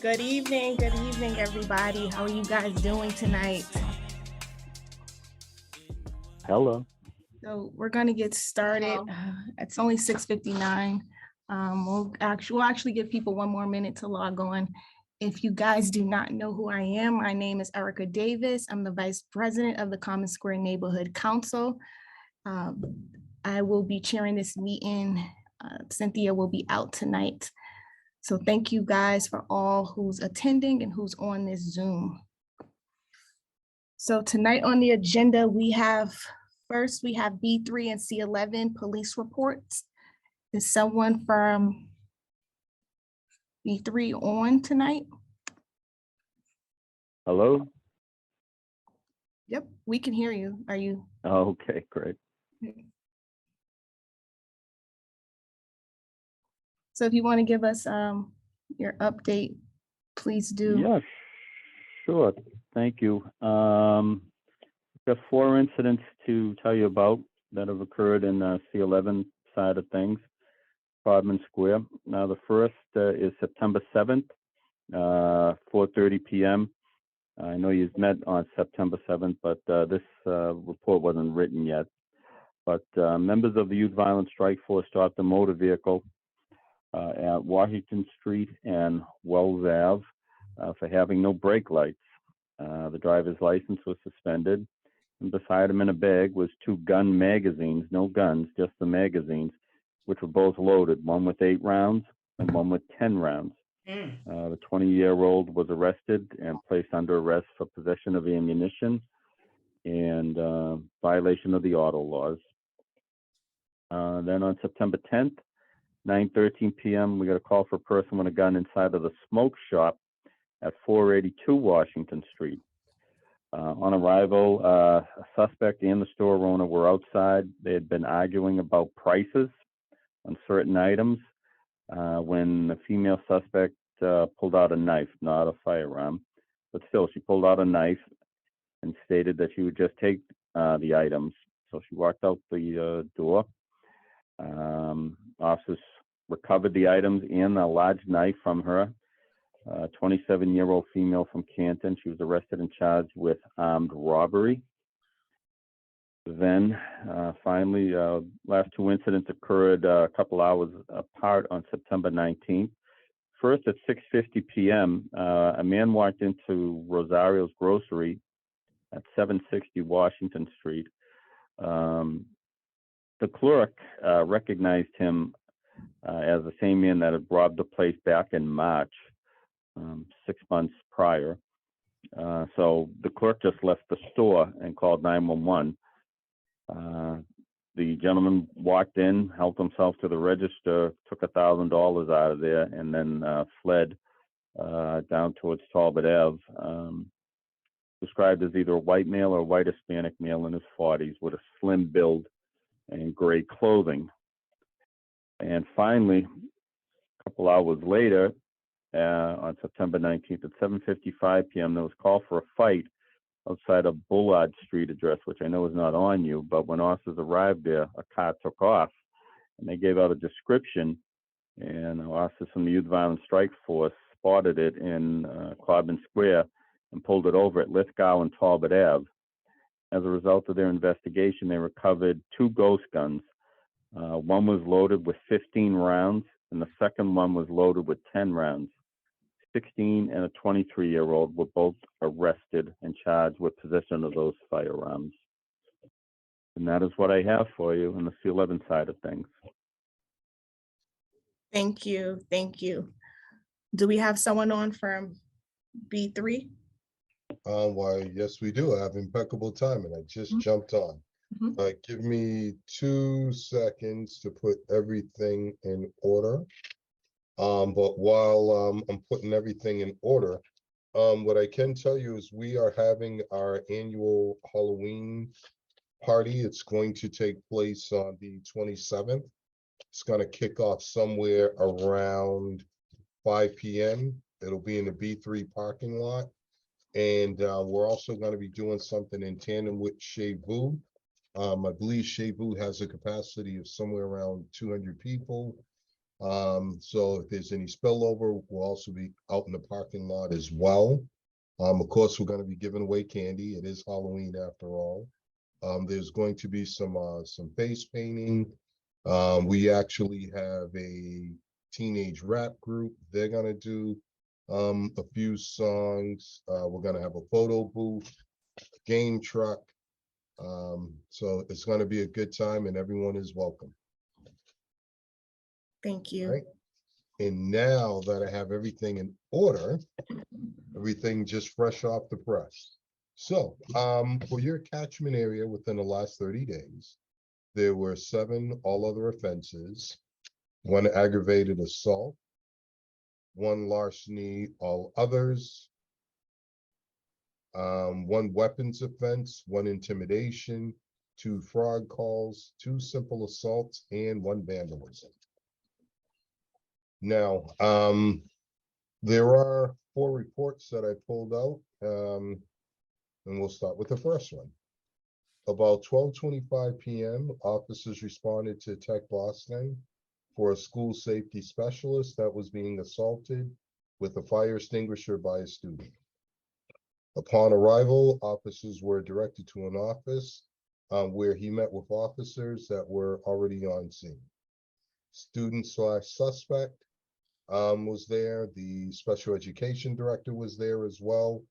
Good evening, everybody. How are you guys doing tonight? Hello. So we're gonna get started. It's only 6:59. We'll actually give people one more minute to log on. If you guys do not know who I am, my name is Erica Davis. I'm the Vice President of the Common Square Neighborhood Council. I will be chairing this meeting. Cynthia will be out tonight. So thank you guys for all who's attending and who's on this Zoom. So tonight on the agenda, we have B3 and C11 police reports. Is someone from B3 on tonight? Hello. Yep, we can hear you. Are you? Oh, okay, great. So if you want to give us your update, please do. Yeah, sure. Thank you. Got 4 incidents to tell you about that have occurred in the C11 side of things, Codman Square. Now, the first is September 7th, 4:30 p.m. I know you've met on September 7th, but this report wasn't written yet. But members of the Youth Violence Strike Force stopped a motor vehicle at Washington Street and Wells Ave for having no brake lights. The driver's license was suspended, and beside him in a bag was 2 gun magazines, no guns, just the magazines, which were both loaded, one with 8 rounds and one with 10 rounds. The 20-year-old was arrested and placed under arrest for possession of ammunition and violation of the auto laws. Then on September 10th, 9:13 p.m., we got a call for a person with a gun inside of the smoke shop at 482 Washington Street. On arrival, a suspect and the store owner were outside. They had been arguing about prices on certain items when the female suspect pulled out a knife, not a firearm, but still she pulled out a knife and stated that she would just take the items. So she walked out the door. Officers recovered the items and a large knife from her. 27-year-old female from Canton. She was arrested and charged with armed robbery. Then finally, last 2 incidents occurred a couple hours apart on September 19th. First, at 6:50 p.m., a man walked into Rosario's Grocery at 760 Washington Street. The clerk recognized him as the same man that had robbed the place back in March, 6 months prior. So the clerk just left the store and called 911. The gentleman walked in, helped himself to the register, took $1,000 out of there, and then fled down towards Talbot Ave. Described as either a white male or a white Hispanic male in his 40s with a slim build and gray clothing. And finally, a couple hours later, on September 19th at 7:55 p.m., there was a call for a fight outside of Bullard Street address, which I know is not on you, but when officers arrived there, a car took off, and they gave out a description, and officers from the Youth Violence Strike Force spotted it in Codman Square and pulled it over at Lithgow and Talbot Ave. As a result of their investigation, they recovered 2 ghost guns. One was loaded with 15 rounds, and the second one was loaded with 10 rounds. 16 and a 23-year-old were both arrested and charged with possession of those firearms. And that is what I have for you on the C11 side of things. Thank you. Do we have someone on from B3? Why, yes, we do. I have impeccable timing. I just jumped on. Give me 2 seconds to put everything in order. But while I'm putting everything in order, what I can tell you is we are having our annual Halloween party. It's going to take place on the 27th. It's going to kick off somewhere around 5 p.m. It'll be in the B3 parking lot. And we're also going to be doing something in tandem with Chez Vu. I believe Chez Vu has a capacity of somewhere around 200 people. So if there's any spillover, we'll also be out in the parking lot as well. Of course, we're going to be giving away candy. It is Halloween after all. There's going to be some face painting. We actually have a teenage rap group. They're going to do a few songs. We're going to have a photo booth, game truck. So it's going to be a good time and everyone is welcome. Thank you. Right. And now that I have everything in order, everything just fresh off the press. So, for your catchment area within the last 30 days, there were 7 all other offenses, 1 aggravated assault, 1 larceny, all others, 1 weapons offense, 1 intimidation, 2 fraud calls, 2 simple assaults, and 1 vandalism. Now, there are 4 reports that I pulled out, and we'll start with the first one. About 12:25 p.m., officers responded to Tech Boston for a school safety specialist that was being assaulted with a fire extinguisher by a student. Upon arrival, officers were directed to an office where he met with officers that were already on scene. Student/suspect was there. The special education director was there as well,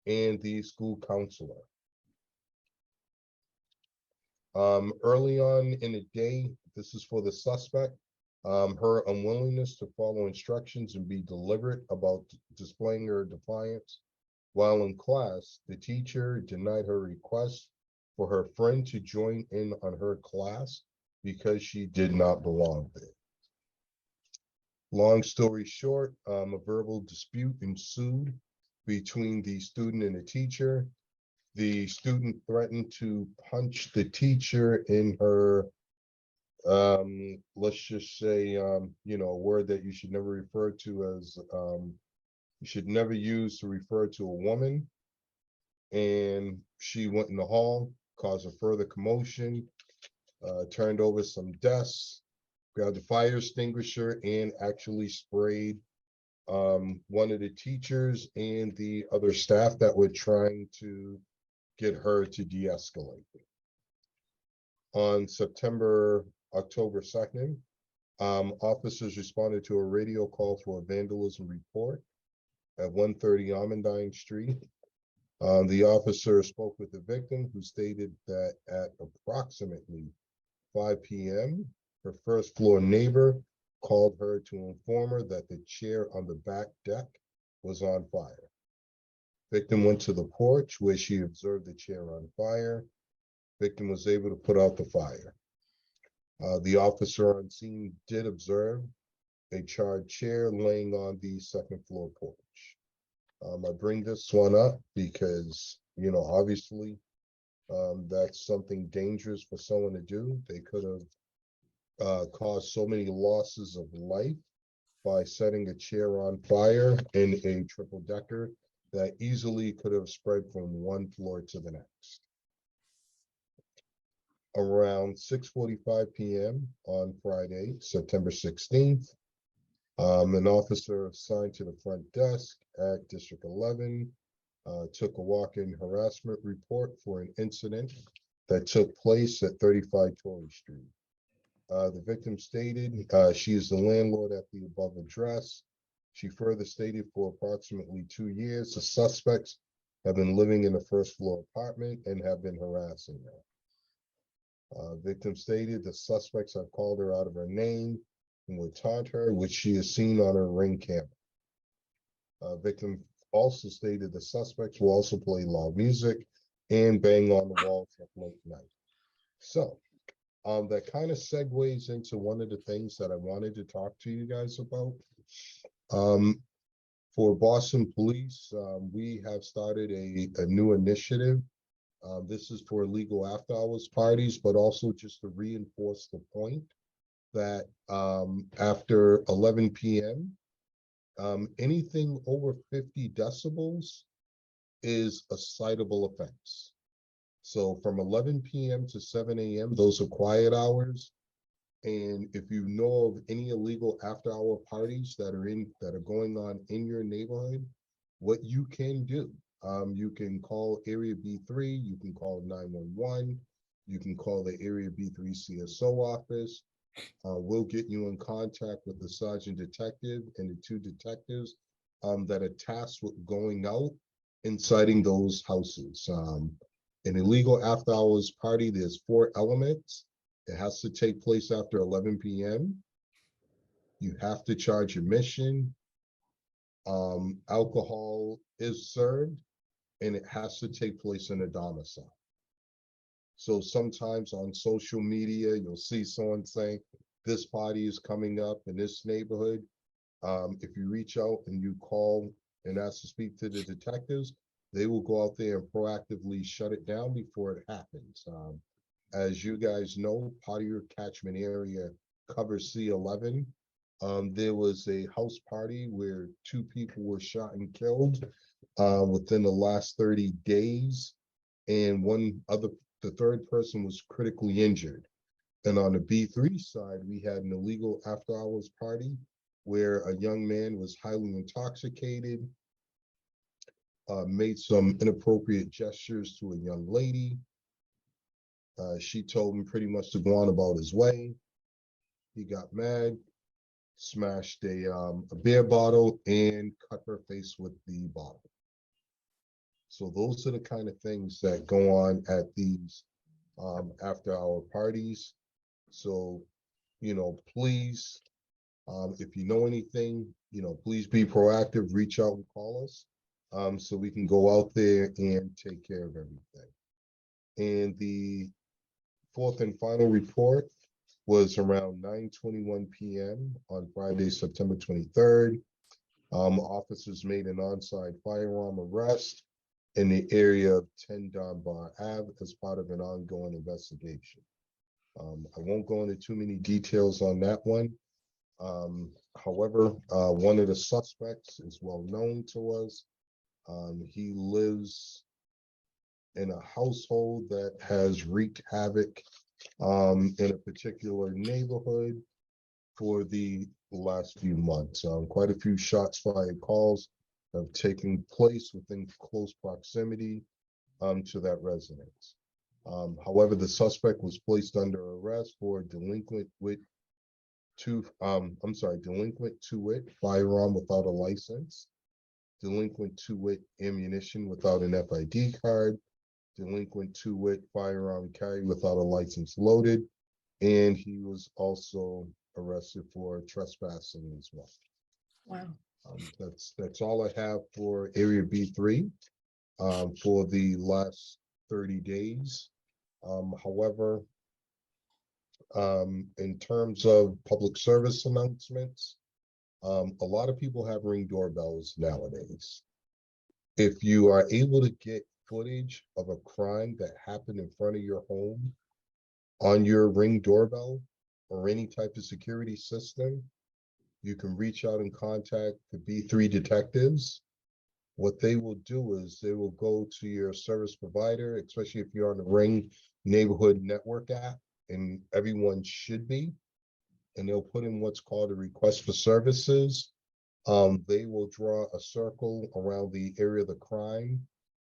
and the school counselor. Early on in the day, this is for the suspect, her unwillingness to follow instructions and be deliberate about displaying her defiance. While in class, the teacher denied her request for her friend to join in on her class because she did not belong there. Long story short, a verbal dispute ensued between the student and the teacher. The student threatened to punch the teacher in her, let's just say, you know, a word that you should never refer to as, you should never use to refer to a woman. And she went in the hall, caused a further commotion, turned over some desks, grabbed a fire extinguisher, and actually sprayed one of the teachers and the other staff that were trying to get her to de-escalate. On October 2nd, officers responded to a radio call for a vandalism report at 130 Almondine Street. The officer spoke with the victim, who stated that at approximately 5 p.m., her first floor neighbor called her to inform her that the chair on the back deck was on fire. Victim went to the porch where she observed the chair on fire. Victim was able to put out the fire. The officer on scene did observe a charred chair laying on the second floor porch. I bring this one up because, you know, obviously that's something dangerous for someone to do. They could have caused so many losses of life by setting a chair on fire in a triple decker that easily could have spread from one floor to the next. Around 6:45 p.m. on Friday, September 16th, an officer assigned to the front desk at District 11 took a walk-in harassment report for an incident that took place at 35 Torrey Street. The victim stated she is the landlord at the above address. She further stated for approximately 2 years, the suspects have been living in the first floor apartment and have been harassing her. Victim stated the suspects have called her out of her name and would taunt her, which she has seen on her Ring camera. Victim also stated the suspects will also play loud music and bang on the walls at late night. So that kind of segues into one of the things that I wanted to talk to you guys about. For Boston Police, we have started a new initiative. This is for illegal after hours parties, but also just to reinforce the point that after 11 p.m., anything over 50 decibels is a citable offense. So from 11 p.m. to 7 a.m., those are quiet hours. And if you know of any illegal after-hour parties that are going on in your neighborhood, what you can do, you can call Area B3, you can call 911, you can call the Area B3 CSO office. We'll get you in contact with the sergeant detective and the 2 detectives that are tasked with going out and citing those houses. An illegal after hours party, there's 4 elements. It has to take place after 11 p.m. You have to charge admission. Alcohol is served, and it has to take place in a domicile. So sometimes on social media, you'll see someone saying, this party is coming up in this neighborhood. If you reach out and you call and ask to speak to the detectives, they will go out there and proactively shut it down before it happens. As you guys know, part of your catchment area covers C11. There was a house party where 2 people were shot and killed within the last 30 days. And the 3rd person was critically injured. And on the B3 side, we had an illegal after hours party where a young man was highly intoxicated, made some inappropriate gestures to a young lady. She told him pretty much to go on about his way. He got mad, smashed a beer bottle, and cut her face with the bottle. So those are the kind of things that go on at these after-hour parties. So, please, if you know anything, please be proactive, reach out and call us so we can go out there and take care of everything. And the 4th and final report was around 9:21 p.m. on Friday, September 23rd. Officers made an on-site firearm arrest in the area of 10 Dunbar Ave as part of an ongoing investigation. I won't go into too many details on that one. However, one of the suspects is well known to us. He lives in a household that has wreaked havoc in a particular neighborhood for the last few months. Quite a few shots fired calls have taken place within close proximity to that residence. However, the suspect was placed under arrest for delinquent to wit firearm without a license, delinquent to wit ammunition without an FID card, delinquent to wit firearm carried without a license loaded, and he was also arrested for trespassing as well. Wow. That's all I have for Area B3 for the last 30 days. However, in terms of public service announcements, a lot of people have Ring doorbells nowadays. If you are able to get footage of a crime that happened in front of your home on your Ring doorbell or any type of security system, you can reach out and contact the B3 detectives. What they will do is they will go to your service provider, especially if you're on the Ring Neighborhood Network app, and everyone should be, and they'll put in what's called a request for services. They will draw a circle around the area of the crime,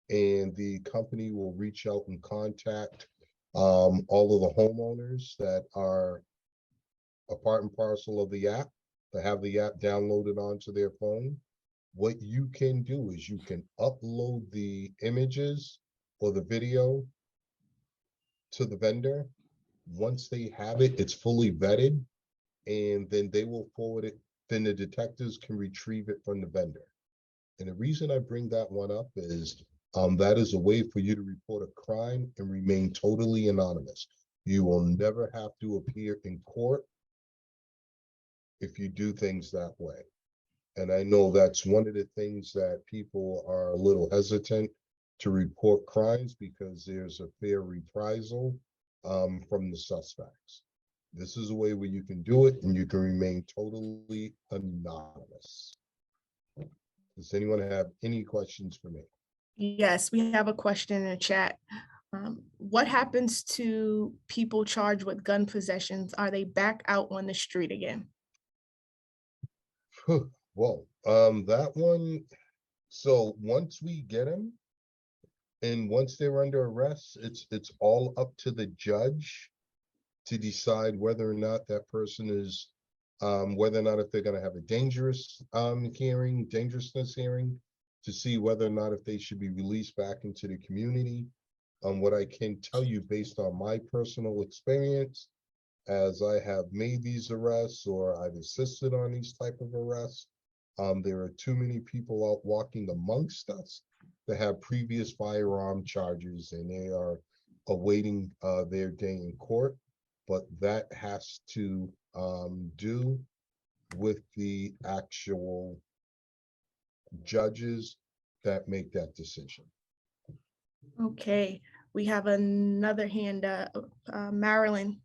and the company will reach out and contact all of the homeowners that are a part and parcel of the app, that have the app downloaded onto their phone. What you can do is you can upload the images or the video to the vendor. Once they have it, it's fully vetted, and then they will forward it. Then the detectives can retrieve it from the vendor. And the reason I bring that one up is that is a way for you to report a crime and remain totally anonymous. You will never have to appear in court if you do things that way. And I know that's one of the things that people are a little hesitant to report crimes because there's a fair reprisal from the suspects. This is a way where you can do it and you can remain totally anonymous. Does anyone have any questions for me? Yes, we have a question in the chat. What happens to people charged with gun possessions? Are they back out on the street again? Well, that one, so once we get them and once they're under arrest, it's all up to the judge to decide whether or not that person is, whether or not if they're gonna have a dangerous hearing, dangerousness hearing, to see whether or not if they should be released back into the community. What I can tell you based on my personal experience, as I have made these arrests or I've assisted on these type of arrests, there are too many people out walking amongst us that have previous firearm charges and they are awaiting their day in court. But that has to do with the actual judges that make that decision. Okay, we have another hand up. Marilyn.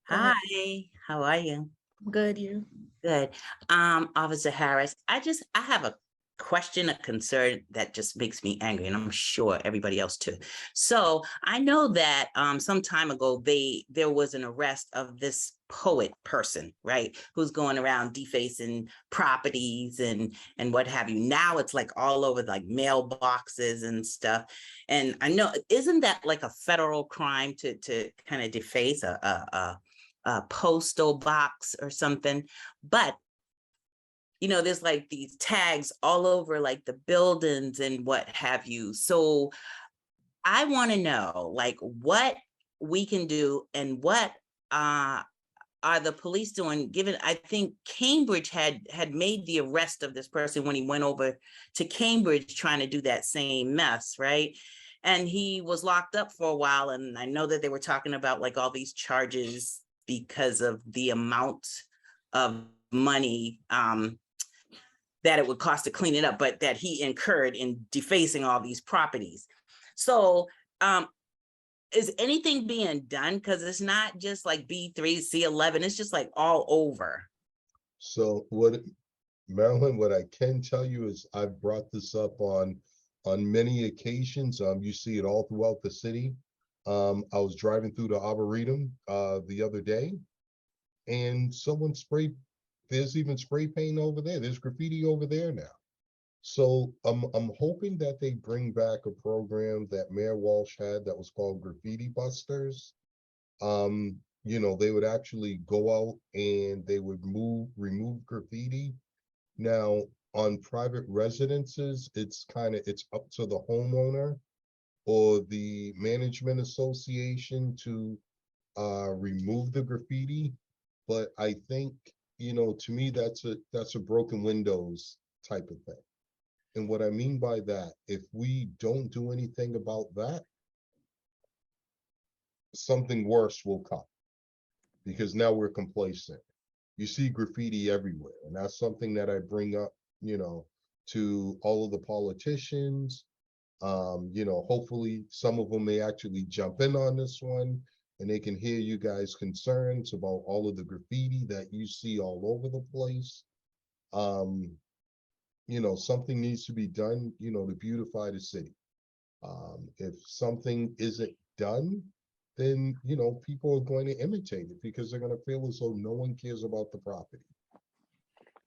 Go ahead. Hi, how are you? Good, you. Good. Officer Harris, I have a question, a concern that just makes me angry, and I'm sure everybody else too. So I know that some time ago there was an arrest of this poet person, right, who's going around defacing properties and what have you. Now it's like all over like mailboxes and stuff. And I know, isn't that like a federal crime to kind of deface a postal box or something? But you know, there's like these tags all over like the buildings and what have you. So I want to know like what we can do and what are the police doing, given I think Cambridge had made the arrest of this person when he went over to Cambridge trying to do that same mess, right? And he was locked up for a while. And I know that they were talking about like all these charges because of the amount of money that it would cost to clean it up, but that he incurred in defacing all these properties. So is anything being done? Because it's not just like B3, C11, it's just like all over. So Marilyn, what I can tell you is I've brought this up on many occasions. You see it all throughout the city. I was driving through the Arboretum the other day, and someone sprayed. There's even spray paint over there. There's graffiti over there now. So I'm hoping that they bring back a program that Mayor Walsh had that was called Graffiti Busters. You know, they would actually go out and they would remove graffiti. Now on private residences, it's up to the homeowner or the management association to remove the graffiti. But I think, you know, to me, that's a broken windows type of thing. And what I mean by that, if we don't do anything about that, something worse will come, because now we're complacent. You see graffiti everywhere, and that's something that I bring up, you know, to all of the politicians. You know, hopefully some of them may actually jump in on this one and they can hear you guys' concerns about all of the graffiti that you see all over the place. You know, something needs to be done, you know, to beautify the city. If something isn't done, then, you know, people are going to imitate it because they're going to feel as though no one cares about the property.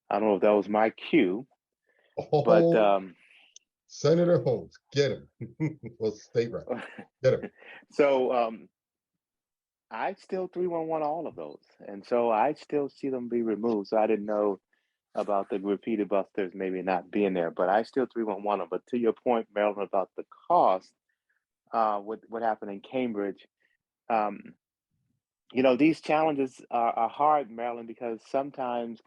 I don't know if that was my cue, Oh, but Senator Holmes, get him. Well, state rep, get him. So I still 311 all of those, and so I still see them be removed. So I didn't know about the graffiti busters maybe not being there, but I still 311 them. But to your point, Marilyn, about the cost, what happened in Cambridge, you know, these challenges are hard, Marilyn, because sometimes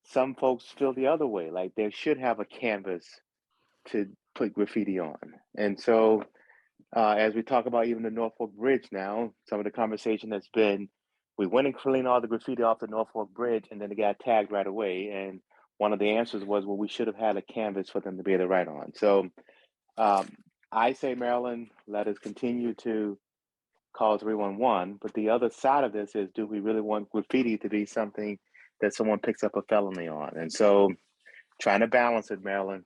some folks feel the other way, like they should have a canvas to put graffiti on. And so as we talk about even the Norfolk Bridge now, some of the conversation that's been, we went and cleaned all the graffiti off the Norfolk Bridge and then it got tagged right away. And one of the answers was, well, we should have had a canvas for them to be able to write on. So I say, Marilyn, let us continue to call 311. But the other side of this is, do we really want graffiti to be something that someone picks up a felony on? And so trying to balance it, Marilyn.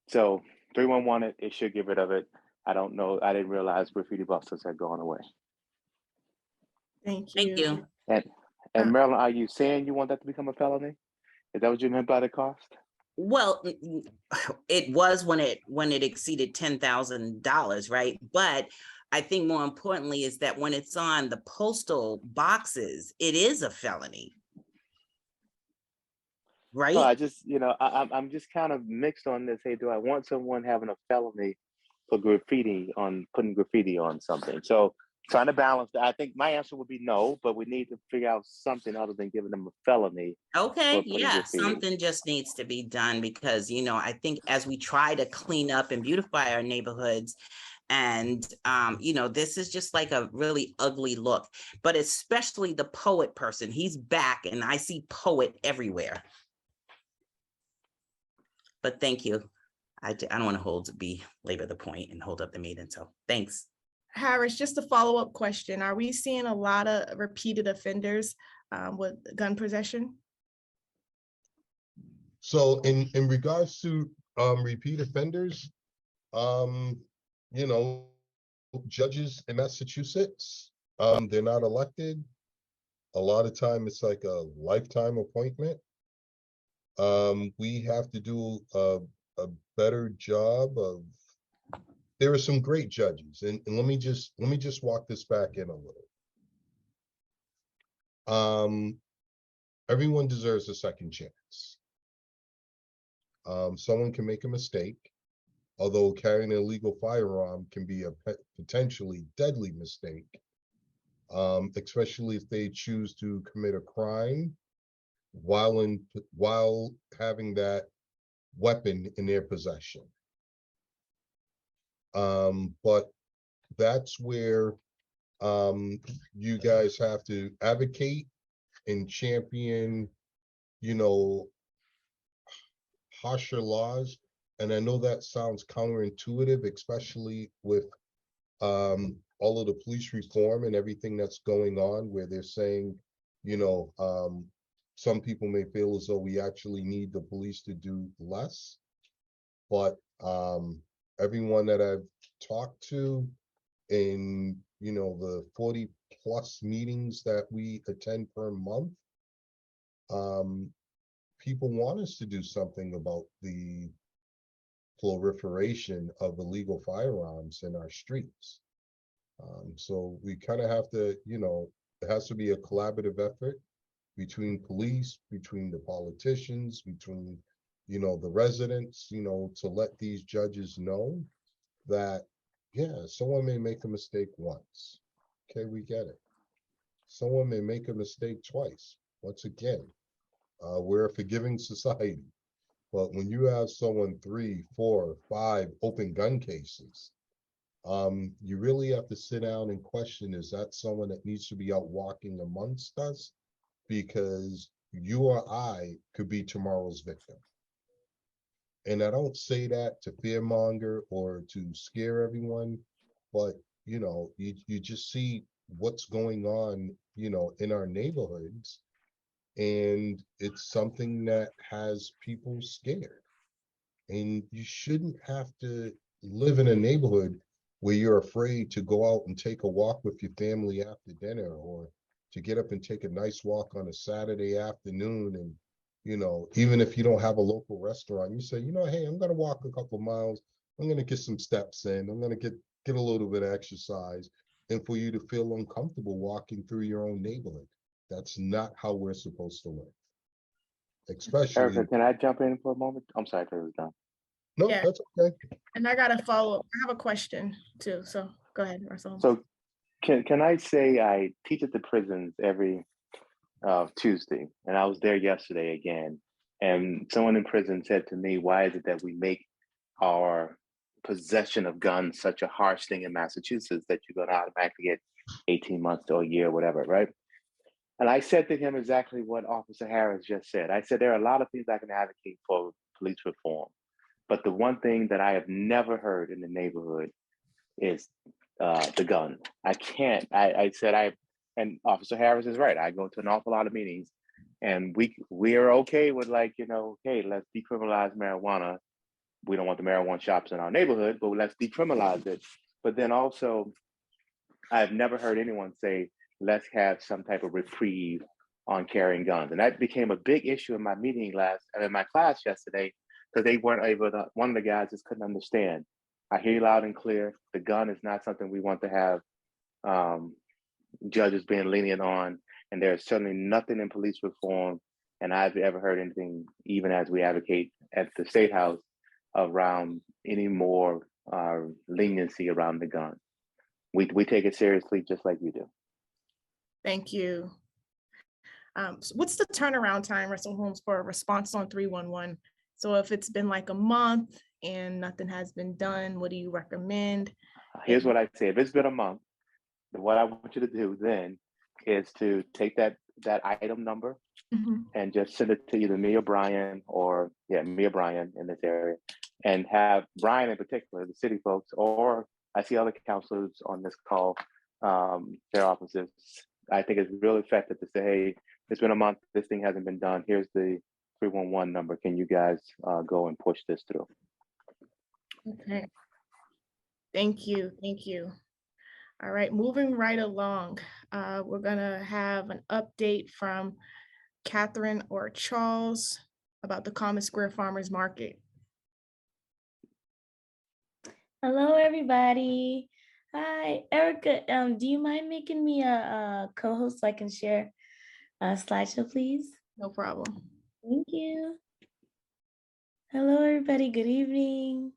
So 311, it should get rid of it. I don't know. I didn't realize graffiti busters had gone away. Thank Thank you. you. And Marilyn, are you saying you want that to become a felony? Is that what you meant by the cost? Well, it was when it exceeded $10,000, right? But I think more importantly is that when it's on the postal boxes, it is a felony, No, right? I just, I'm just kind of mixed on this. Hey, do I want someone having a felony for putting graffiti on something? So trying to balance that. I think my answer would be no, but we need to figure out something other than giving them a felony. Okay, putting yeah, graffiti. something just needs to be done because, I think as we try to clean up and beautify our neighborhoods, and, this is just like a really ugly look, but especially the poet person, he's back and I see poet everywhere. But thank you. I don't want to belabor the point and hold up the meeting. So thanks. Harris, just a follow-up question. Are we seeing a lot of repeated offenders with gun possession? So in regards to repeat offenders, judges in Massachusetts, they're not elected. A lot of time it's like a lifetime appointment. We have to do a better job of. There are some great judges, and let me just walk this back in a little. Everyone deserves a second chance. Someone can make a mistake, although carrying an illegal firearm can be a potentially deadly mistake, especially if they choose to commit a crime while having that weapon in their possession. But that's where you guys have to advocate and champion, harsher laws. And I know that sounds counterintuitive, especially with all of the police reform and everything that's going on, where they're saying, some people may feel as though we actually need the police to do less. But everyone that I've talked to in, the 40 plus meetings that we attend per month, people want us to do something about the proliferation of illegal firearms in our streets. So we kind of have to, it has to be a collaborative effort between police, between the politicians, between, the residents, to let these judges know that, yeah, someone may make a mistake once. Okay, we get it. Someone may make a mistake twice. Once again, we're a forgiving society. But when you have someone 3, 4, 5 open gun cases, you really have to sit down and question, is that someone that needs to be out walking amongst us? Because you or I could be tomorrow's victim. And I don't say that to fearmonger or to scare everyone, but you just see what's going on, in our neighborhoods. And it's something that has people scared. And you shouldn't have to live in a neighborhood where you're afraid to go out and take a walk with your family after dinner, or to get up and take a nice walk on a Saturday afternoon. And, even if you don't have a local restaurant, you say, hey, I'm going to walk a couple miles. I'm going to get some steps in. I'm going to get a little bit of exercise. And for you to feel uncomfortable walking through your own neighborhood. That's not how we're supposed to live. Especially. Erica, can I jump in for a moment? I'm sorry if it was done. No, Yeah. that's okay. And I got a follow-up. I have a question too. So go ahead, Russell. So can I say I teach at the prisons every Tuesday, and I was there yesterday again. And someone in prison said to me, why is it that we make our possession of guns such a harsh thing in Massachusetts that you're going to automatically get 18 months to a year, whatever, right? And I said to him exactly what Officer Harris just said. I said, there are a lot of things I can advocate for police reform, but the one thing that I have never heard in the neighborhood is the gun. I can't. I said, and Officer Harris is right. I go to an awful lot of meetings, and we are okay with, like, hey, let's decriminalize marijuana, we don't want the marijuana shops in our neighborhood, but let's decriminalize it. But then also, I've never heard anyone say, let's have some type of reprieve on carrying guns. And that became a big issue in my in my class yesterday, because they weren't able to, one of the guys just couldn't understand. I hear you loud and clear. The gun is not something we want to have judges being lenient on. And there's certainly nothing in police reform, and I've ever heard anything, even as we advocate at the State House, around any more leniency around the gun. We take it seriously just like you do. Thank you. So what's the turnaround time, Russell Holmes, for a response on 311? So if it's been like a month and nothing has been done, what do you recommend? Here's what I say. If it's been a month, then what I want you to do then is to take that item number and just send it to either me or Brian, or me or Brian in this area, and have Brian in particular, the city folks, or I see other counselors on this call, their offices. I think it's really effective to say, hey, it's been a month, this thing hasn't been done. Here's the 311 number. Can you guys go and push this through? Okay. Thank you. Thank you. All right, moving right along. We're gonna have an update from Catherine or Charles about the Common Square Farmers Market. Hello, everybody. Hi, Erica. Do you mind making me a co-host so I can share a slideshow, please? No problem. Thank you. Hello, everybody. Good evening.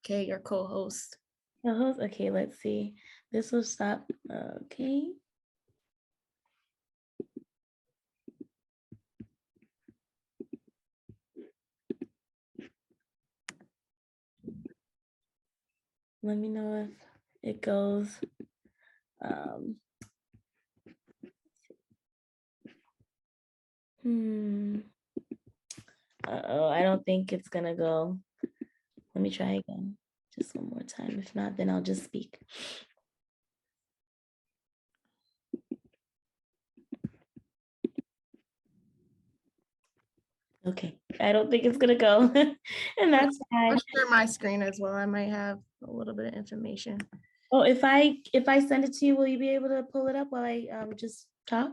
Okay, your co-host. Co-host. Okay, let's see. This will stop. Okay. Let me know if it goes. Uh-oh, I don't think it's gonna go. Let me try again, just one more time. If not, then I'll just speak. Okay, I don't think it's gonna go, and that's fine. I'll share my screen as well. I might have a little bit of information. Oh, if I send it to you, will you be able to pull it up while I just talk?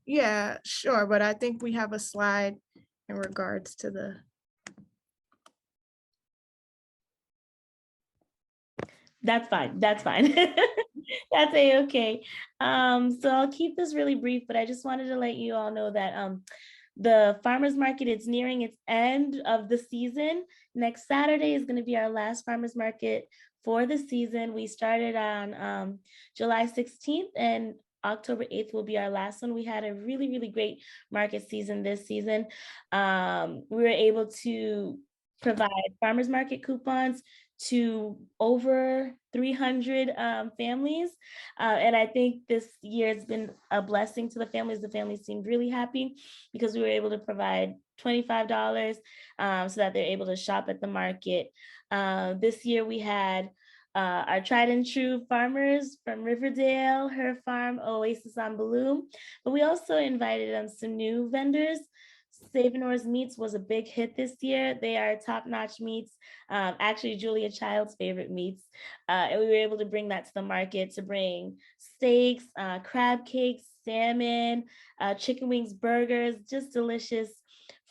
Yeah, sure, but I think we have a slide in regards to the. That's fine. That's fine. That's okay. So I'll keep this really brief, but I just wanted to let you all know that the farmers market is nearing its end of the season. Next Saturday is going to be our last farmers market for the season. We started on July 16th, and October 8th will be our last one. We had a really, really great market season this season. We were able to provide farmers market coupons to over 300 families. And I think this year has been a blessing to the families. The families seemed really happy because we were able to provide $25 so that they're able to shop at the market. This year we had our tried and true farmers from Riverdale, Her Farm, Oasis on Balloon, but we also invited some new vendors. Savinore's Meats was a big hit this year. They are top-notch meats, actually Julia Child's favorite meats. And we were able to bring that to the market, to bring steaks, crab cakes, salmon, chicken wings, burgers, just delicious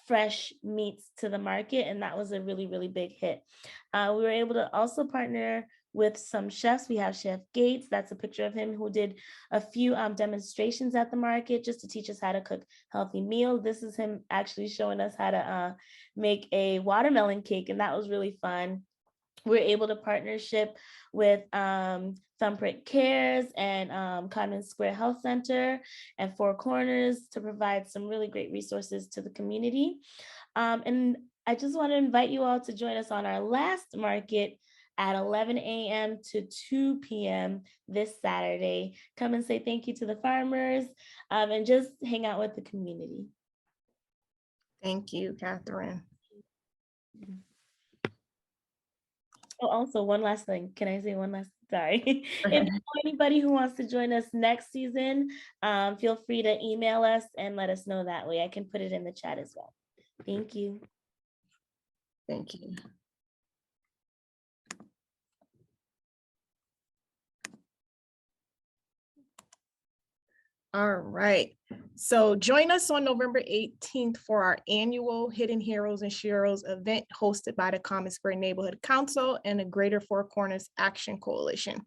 fresh meats to the market. And that was a really, really big hit. We were able to also partner with some chefs. We have Chef Gates. That's a picture of him, who did a few demonstrations at the market just to teach us how to cook healthy meals. This is him actually showing us how to make a watermelon cake, and that was really fun. We're able to partnership with Thumbprint Cares and Codman Square Health Center and Four Corners to provide some really great resources to the community. And I just want to invite you all to join us on our last market at 11 a.m. to 2 p.m. this Saturday. Come and say thank you to the farmers and just hang out with the community. Thank you, Catherine. Oh, also one last thing. Can I say one last thing? Sorry. If you know anybody who wants to join us next season, feel free to email us and let us know that way. I can put it in the chat as well. Thank you. Thank you. All right. So join us on November 18th for our annual Hidden Heroes and Sheroes event hosted by the Common Square Neighborhood Council and the Greater Four Corners Action Coalition.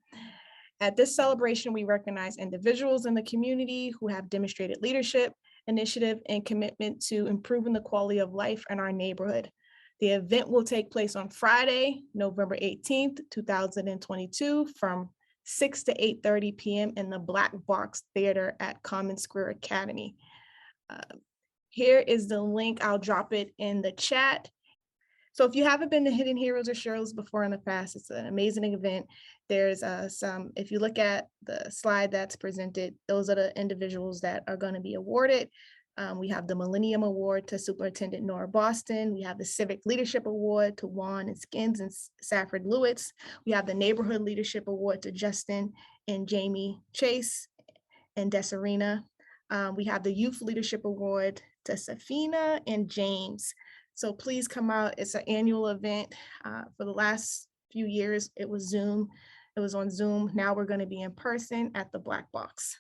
At this celebration, we recognize individuals in the community who have demonstrated leadership, initiative, and commitment to improving the quality of life in our neighborhood. The event will take place on Friday, November 18th, 2022 from 6 to 8:30 p.m. in the Black Box Theater at Common Square Academy. Here is the link. I'll drop it in the chat. So if you haven't been to Hidden Heroes or Sheroes before in the past, it's an amazing event. There's if you look at the slide that's presented, those are the individuals that are going to be awarded. We have the Millennium Award to Superintendent Nora Boston. We have the Civic Leadership Award to Juan and Skins and Safford Lewitz. We have the Neighborhood Leadership Award to Justin and Jamie Chase and Desirina. We have the Youth Leadership Award to Safina and James. So please come out. It's an annual event. For the last few years, it was Zoom. It was on Zoom. Now we're going to be in person at the Black Box.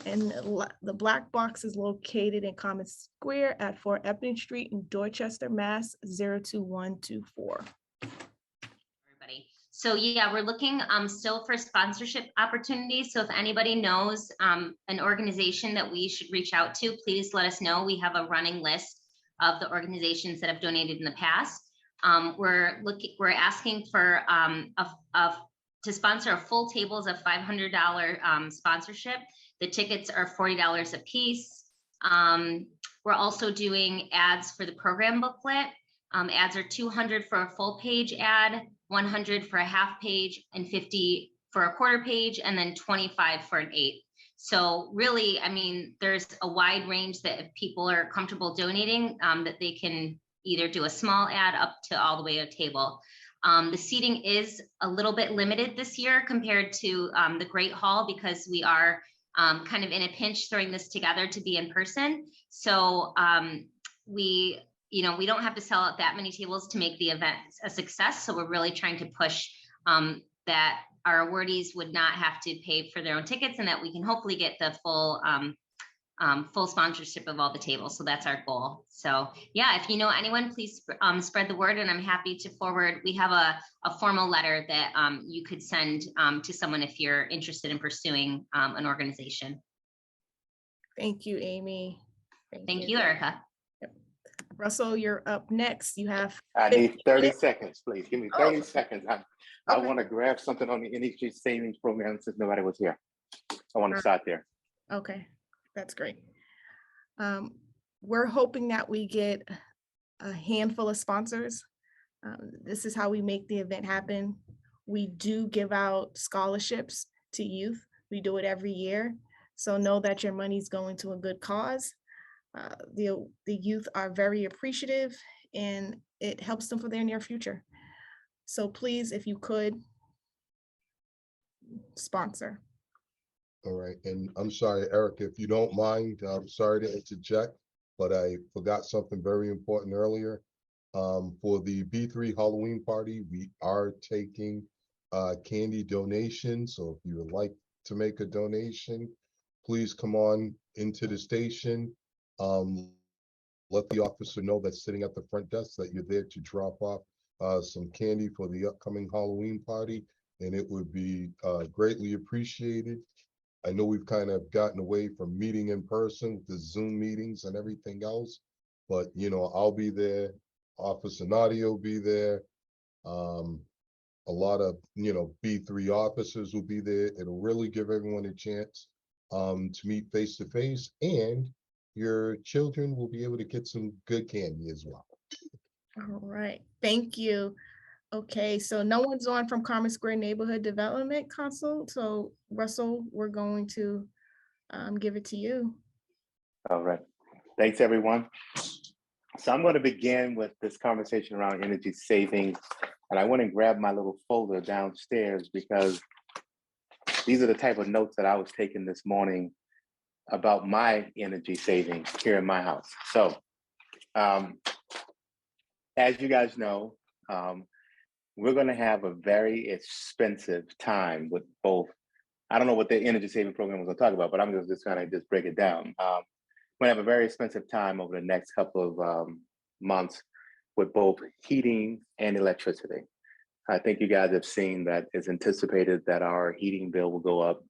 And the Black Box is located in Common Square at 4 Epping Street in Dorchester, Mass. 02124. Everybody. So yeah, we're looking still for sponsorship opportunities. So if anybody knows an organization that we should reach out to, please let us know. We have a running list of the organizations that have donated in the past. We're asking for to sponsor a full tables of $500 sponsorship. The tickets are $40 a piece. We're also doing ads for the program booklet. Ads are $200 for a full page ad, $100 for a half page, and $50 for a quarter page, and then $25 for an eighth. So really, I mean, there's a wide range that if people are comfortable donating, that they can either do a small ad up to all the way to a table. The seating is a little bit limited this year compared to the Great Hall because we are kind of in a pinch throwing this together to be in person. So we don't have to sell out that many tables to make the event a success. So we're really trying to push that our awardees would not have to pay for their own tickets and that we can hopefully get the full sponsorship of all the tables. So that's our goal. So yeah, if you know anyone, please spread the word, and I'm happy to forward. We have a formal letter that you could send to someone if you're interested in pursuing an organization. Thank you, Amy. Thank you, Erica. Yep. Russell, you're up next. You have. I need 30 seconds, please. Give me 30 seconds. I Okay. want to grab something on the energy savings program since nobody was here. I want to start there. Okay, that's great. We're hoping that we get a handful of sponsors. This is how we make the event happen. We do give out scholarships to youth. We do it every year. So know that your money's going to a good cause. The youth are very appreciative, and it helps them for their near future. So please, if you could, sponsor. All right, and I'm sorry, Erica, if you don't mind, I'm sorry to interject, but I forgot something very important earlier. For the B3 Halloween party, we are taking candy donations. So if you would like to make a donation, please come on into the station. Let the officer know that's sitting at the front desk that you're there to drop off some candy for the upcoming Halloween party, and it would be greatly appreciated. I know we've kind of gotten away from meeting in person with the Zoom meetings and everything else, but I'll be there. Officer Nadia will be there. A lot of B3 officers will be there. It'll really give everyone a chance to meet face to face, and your children will be able to get some good candy as well. All right, thank you. Okay, so no one's on from Common Square Neighborhood Development Council. So Russell, we're going to give it to you. All right. Thanks, everyone. So I'm going to begin with this conversation around energy savings. And I went and grabbed my little folder downstairs because these are the type of notes that I was taking this morning about my energy saving here in my house. So as you guys know, we're going to have a very expensive time with both. I don't know what the energy saving program was going to talk about, but I'm just going to just break it down. We're going to have a very expensive time over the next couple of months with both heating and electricity. I think you guys have seen that it's anticipated that our heating bill will go up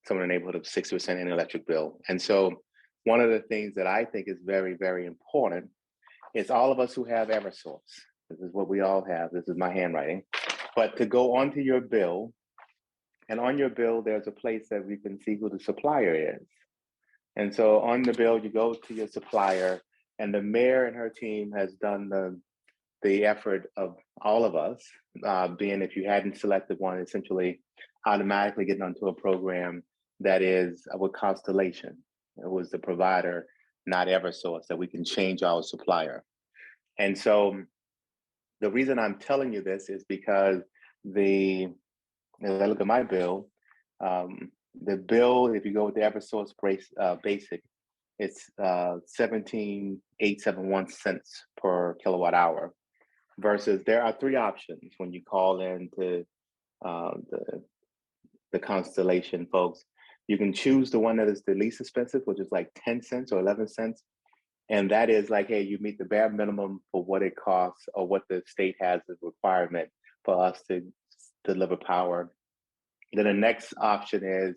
somewhere in the neighborhood of 6% in electric bill. And so one of the things that I think is very, very important is all of us who have Eversource. This is what we all have. This is my handwriting. But to go onto your bill, and on your bill, there's a place that we can see who the supplier is. And so on the bill, you go to your supplier, and the mayor and her team has done the effort of all of us, being if you hadn't selected one, essentially automatically getting onto a program that is with Constellation. It was the provider, not Eversource, that we can change our supplier. And so the reason I'm telling you this is because as I look at my bill, the bill, if you go with the Eversource basic, it's 17,871 cents per kilowatt hour. Versus there are three options when you call into the Constellation folks. You can choose the one that is the least expensive, which is like 10 cents or 11 cents. And that is like, hey, you meet the bare minimum for what it costs or what the state has as a requirement for us to deliver power. Then the next option is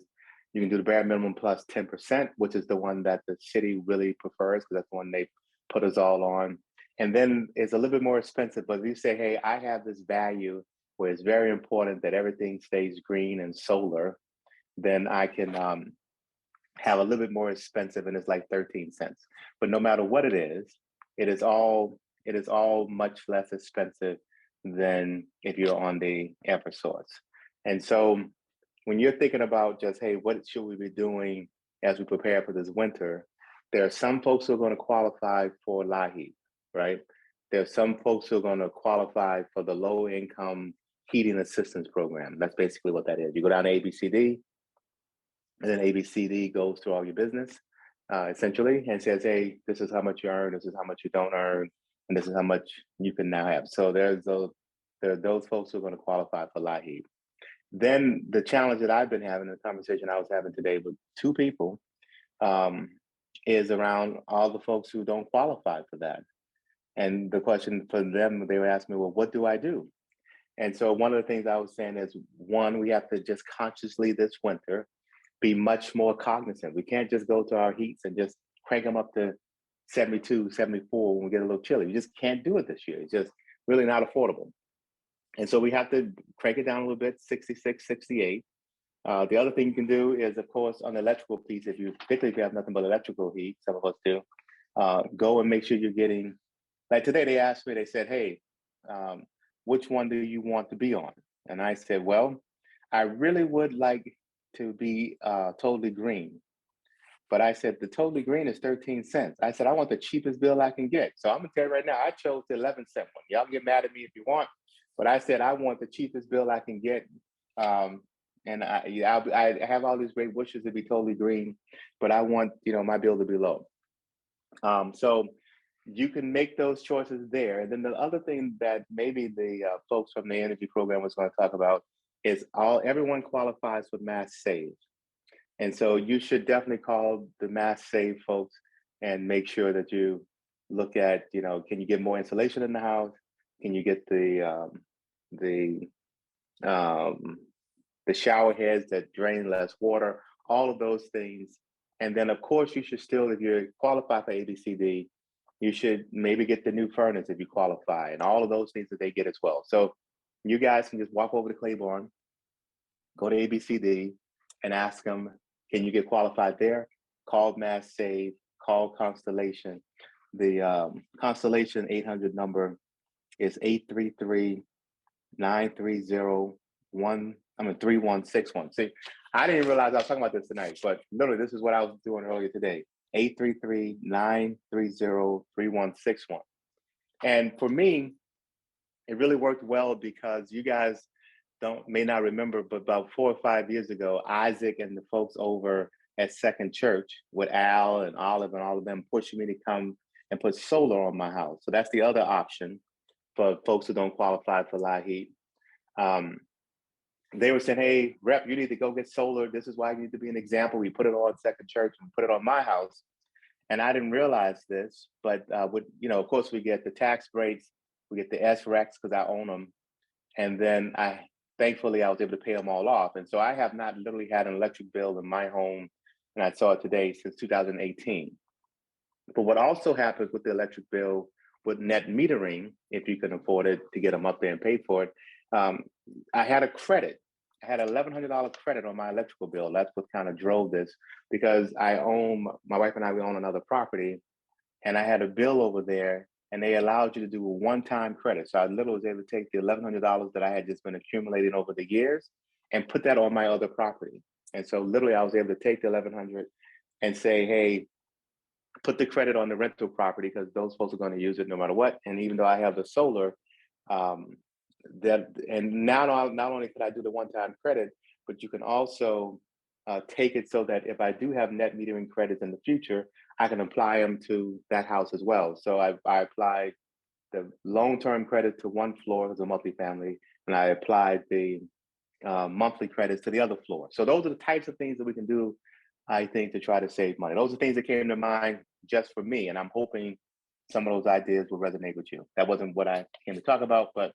you can do the bare minimum plus 10%, which is the one that the city really prefers because that's the one they put us all on. And then it's a little bit more expensive, but if you say, hey, I have this value where it's very important that everything stays green and solar, then I can have a little bit more expensive, and it's like 13 cents. But no matter what it is all much less expensive than if you're on the Eversource. And so when you're thinking about just, hey, what should we be doing as we prepare for this winter? There are some folks who are going to qualify for LIHEAP, right? There's some folks who are going to qualify for the low income heating assistance program. That's basically what that is. You go down to ABCD, and then ABCD goes through all your business, essentially, and says, hey, this is how much you earn, this is how much you don't earn, and this is how much you can now have. So there are those folks who are going to qualify for LIHEAP. Then the challenge that I've been having, the conversation I was having today with two people, is around all the folks who don't qualify for that. And the question for them, they were asking me, well, what do I do? And so one of the things I was saying is, one, we have to just consciously this winter be much more cognizant. We can't just go to our heats and just crank them up to 72, 74 when we get a little chilly. We just can't do it this year. It's just really not affordable. And so we have to crank it down a little bit, 66, 68. The other thing you can do is, of course, on the electrical piece, particularly if you have nothing but electrical heat, some of us do, go and make sure you're getting, like today they asked me, they said, hey, which one do you want to be on? And I said, well, I really would like to be totally green. But I said, the totally green is 13 cents. I said, I want the cheapest bill I can get. So I'm gonna tell you right now, I chose the 11-cent one. Y'all can get mad at me if you want, but I said, I want the cheapest bill I can get. And I have all these great wishes to be totally green, but I want, my bill to be low. So you can make those choices there. And then the other thing that maybe the folks from the energy program was going to talk about is everyone qualifies for Mass Save. And so you should definitely call the Mass Save folks and make sure that you look at, can you get more insulation in the house? Can you get the shower heads that drain less water? All of those things. And then of course you should still, if you qualify for ABCD, you should maybe get the new furnace if you qualify, and all of those things that they get as well. So you guys can just walk over to Claiborne, go to ABCD, and ask them, can you get qualified there? Call Mass Save, call Constellation. The Constellation 800 number is 833-930-3161. See, I didn't realize I was talking about this tonight, but literally this is what I was doing earlier today. 833-930-3161. And for me, it really worked well because you guys may not remember, but about 4 or 5 years ago, Isaac and the folks over at Second Church with Al and Olive and all of them pushed me to come and put solar on my house. So that's the other option for folks who don't qualify for LIHEAP. They were saying, hey, rep, you need to go get solar. This is why you need to be an example. We put it on Second Church and put it on my house. And I didn't realize this, but of course, we get the tax breaks, we get the SRECs because I own them. And then thankfully, I was able to pay them all off. And so I have not literally had an electric bill in my home, and I saw it today, since 2018. But what also happens with the electric bill with net metering, if you can afford it to get them up there and pay for it, I had a credit. I had an $1,100 credit on my electrical bill. That's what kind of drove this, because my wife and I, we own another property, and I had a bill over there, and they allowed you to do a one-time credit. So I literally was able to take the $1,100 that I had just been accumulating over the years and put that on my other property. And so literally I was able to take the $1,100 and say, hey, put the credit on the rental property because those folks are going to use it no matter what. And even though I have the solar, and now not only could I do the one-time credit, but you can also take it so that if I do have net metering credits in the future, I can apply them to that house as well. So I applied the long-term credit to one floor as a multifamily, and I applied the monthly credits to the other floor. So those are the types of things that we can do, I think, to try to save money. Those are things that came to mind just for me, and I'm hoping some of those ideas will resonate with you. That wasn't what I came to talk about, but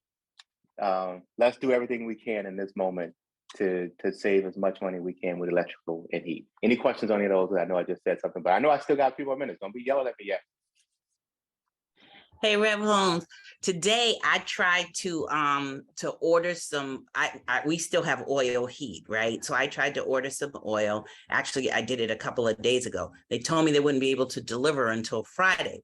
let's do everything we can in this moment to save as much money we can with electrical and heat. Any questions on any of those? I know I just said something, but I know I still got a few more minutes. Don't be yelling at me yet. Hey, Rev Holmes. Today I tried to order some. We still have oil heat, right? So I tried to order some oil. Actually, I did it a couple of days ago. They told me they wouldn't be able to deliver until Friday.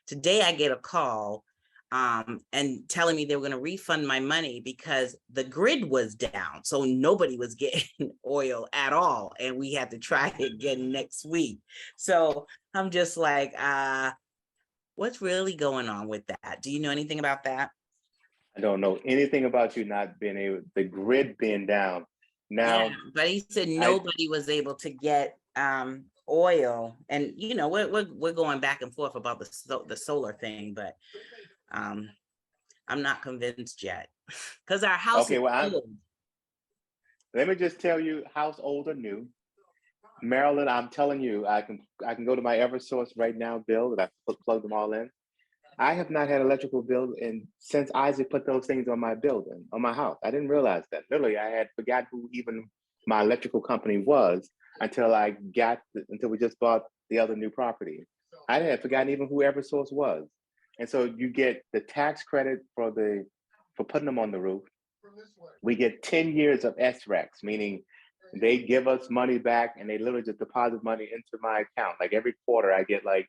Today I get a call and telling me they were going to refund my money because the grid was down. So nobody was getting oil at all. And we had to try it again next week. So I'm just like, what's really going on with that? Do you know anything about that? I don't know anything about you not being able, the grid being down. Now, yeah, but he said nobody was able to get oil, and we're going back and forth about the solar thing, but I'm not convinced yet because our house is old. Let me just tell you, house old or new, Maryland, I'm telling you, I can go to my Eversource right now bill that I plug them all in. I have not had electrical bill since Isaac put those things on my building, on my house. I didn't realize that. Literally, I had forgot who even my electrical company was until we just bought the other new property. I had forgotten even who Eversource was. And so you get the tax credit for putting them on the roof. We get 10 years of SRECs, meaning they give us money back and they literally just deposit money into my account. Like every quarter I get like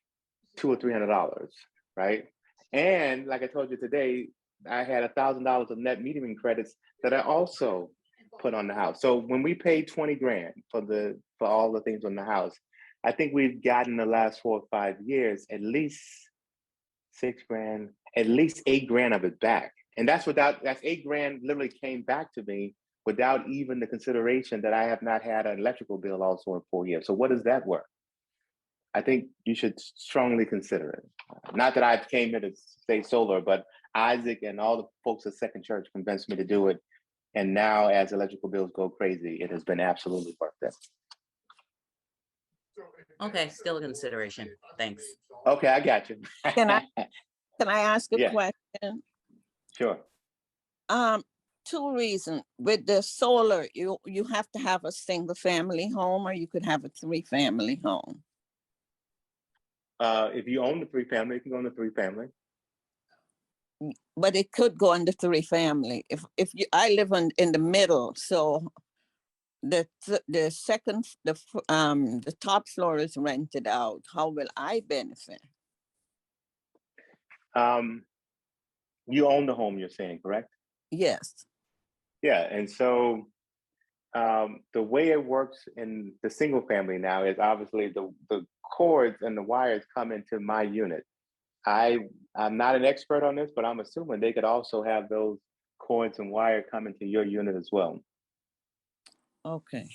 $200 or $300, right? And like I told you today, I had $1,000 of net metering credits that I also put on the house. So when we paid 20 grand for all the things on the house, I think we've gotten the last 4 or 5 years, at least 6 grand, at least 8 grand of it back. And that's 8 grand literally came back to me without even the consideration that I have not had an electrical bill also in 4 years. So what is that worth? I think you should strongly consider it. Not that I came here to say solar, but Isaac and all the folks at Second Church convinced me to do it. And now as electrical bills go crazy, it has been absolutely worth it. Okay, still a consideration. Thanks. Okay, I got you. Can I ask a question? Sure. 2 reasons. With the solar, you have to have a single family home, or you could have a 3-family home. If you own the 3-family, you can go on the 3-family. But it could go on the 3-family. I live in the middle, so the top floor is rented out. How will I benefit? You own the home, you're saying, correct? Yes. Yeah, and so the way it works in the single family now is obviously the cords and the wires come into my unit. I'm not an expert on this, but I'm assuming they could also have those cords and wire coming to your unit as well. Okay.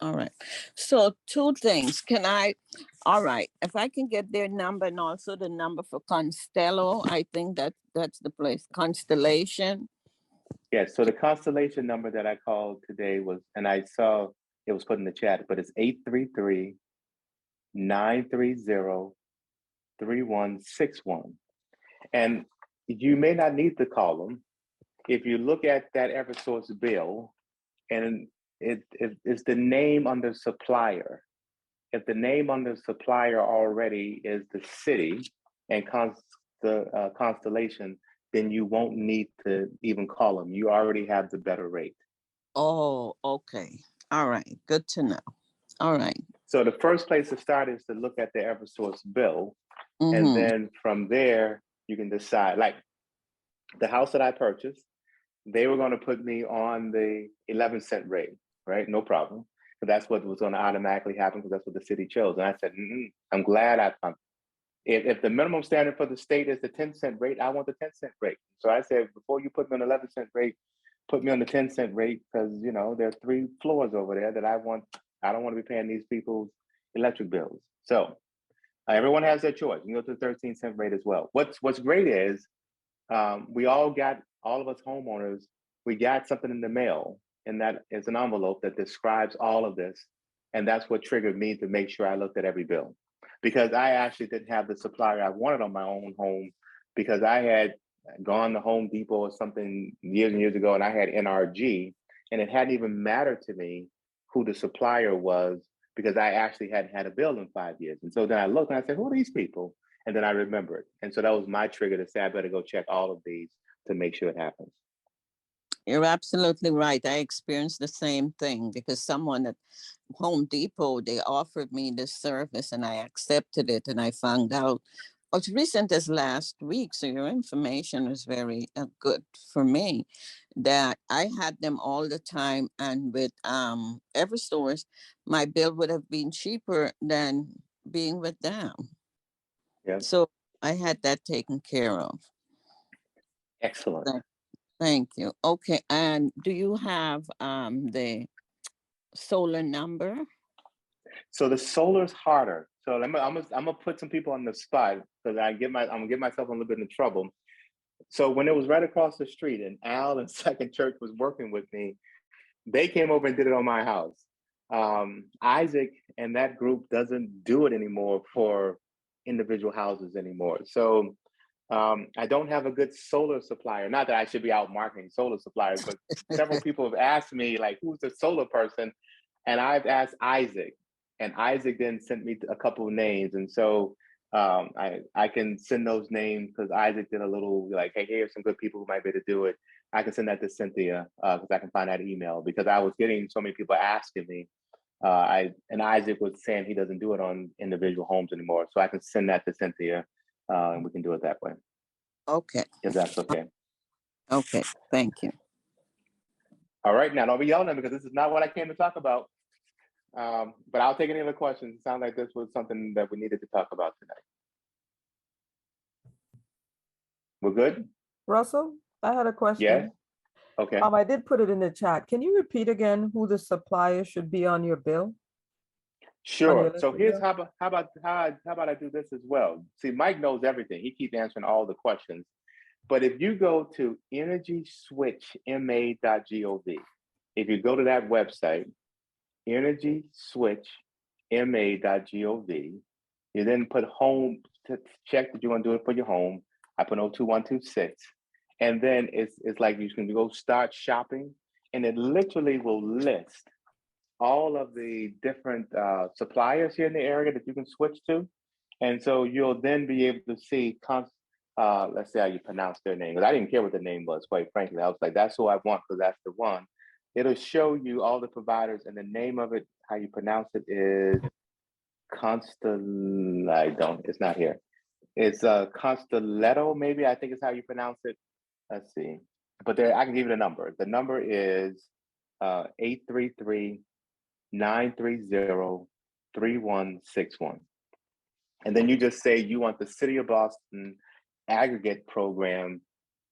All right. So two things. All right, if I can get their number and also the number for Constello, I think that's the place. Constellation. Yes, so the Constellation number that I called today was, and I saw it was put in the chat, but it's 833-930-3161. And you may not need to call them. If you look at that Eversource bill, and it's the name under supplier. If the name under supplier already is the city and Constellation, then you won't need to even call them. You already have the better rate. Oh, okay. All right. Good to know. All right. So the first place to start is to look at the Eversource bill. Mhm. And then from there, you can decide. Like the house that I purchased, they were going to put me on the 11-cent rate, right? No problem. But that's what was going to automatically happen because that's what the city chose. And I said, I'm glad if the minimum standard for the state is the 10-cent rate, I want the 10-cent rate. So I said, before you put me on the 11-cent rate, put me on the 10-cent rate because, there are 3 floors over there that I don't want to be paying these people's electric bills. So everyone has their choice. You can go to the 13-cent rate as well. What's great is all of us homeowners, we got something in the mail, and that is an envelope that describes all of this. And that's what triggered me to make sure I looked at every bill, because I actually didn't have the supplier I wanted on my own home, because I had gone to Home Depot or something years and years ago, and I had NRG, and it hadn't even mattered to me who the supplier was, because I actually hadn't had a bill in 5 years. And so then I looked and I said, who are these people? And then I remembered. And so that was my trigger to say, I better go check all of these to make sure it happens. You're absolutely right. I experienced the same thing because someone at Home Depot, they offered me this service and I accepted it, and I found out as recent as last week, so your information is very good for me, that I had them all the time, and with Eversource, my bill would have been cheaper than being with them. Yeah. So I had that taken care of. Excellent. Thank you. Okay, and do you have the solar number? So the solar's harder. So I'm gonna put some people on the spot because I'm gonna get myself a little bit in trouble. So when it was right across the street and Al and Second Church was working with me, they came over and did it on my house. Isaac and that group doesn't do it anymore for individual houses anymore. So I don't have a good solar supplier. Not that I should be out marketing solar suppliers, but several people have asked me, like, who's the solar person? And I've asked Isaac, and Isaac then sent me a couple of names. And so I can send those names because Isaac did a little like, hey, here's some good people who might be able to do it. I can send that to Cynthia because I can find that email, because I was getting so many people asking me. And Isaac was saying he doesn't do it on individual homes anymore. So I can send that to Cynthia and we can do it that way. Okay. If that's okay. Okay, thank you. All right, now don't be yelling at me because this is not what I came to talk about. But I'll take any other questions. It sounds like this was something that we needed to talk about tonight. We're good? Russell, I had a question. Yes? Okay. I did put it in the chat. Can you repeat again who the supplier should be on your bill? Sure. So here's how about I do this as well. See, Mike knows everything. He keeps answering all the questions. But if you go to energyswitchma.gov, if you go to that website, energyswitchma.gov, you then put home to check that you want to do it for your home. I put 02126. And then it's like you can go start shopping, and it literally will list all of the different suppliers here in the area that you can switch to. And so you'll then be able to see, let's say how you pronounce their name. Because I didn't care what the name was, quite frankly. I was like, that's who I want because that's the one. It'll show you all the providers, and the name of it, how you pronounce it is it's not here. It's Constelletto, maybe, I think is how you pronounce it. Let's see. But there, I can give you the number. The number is 833-930-3161. And then you just say you want the City of Boston aggregate program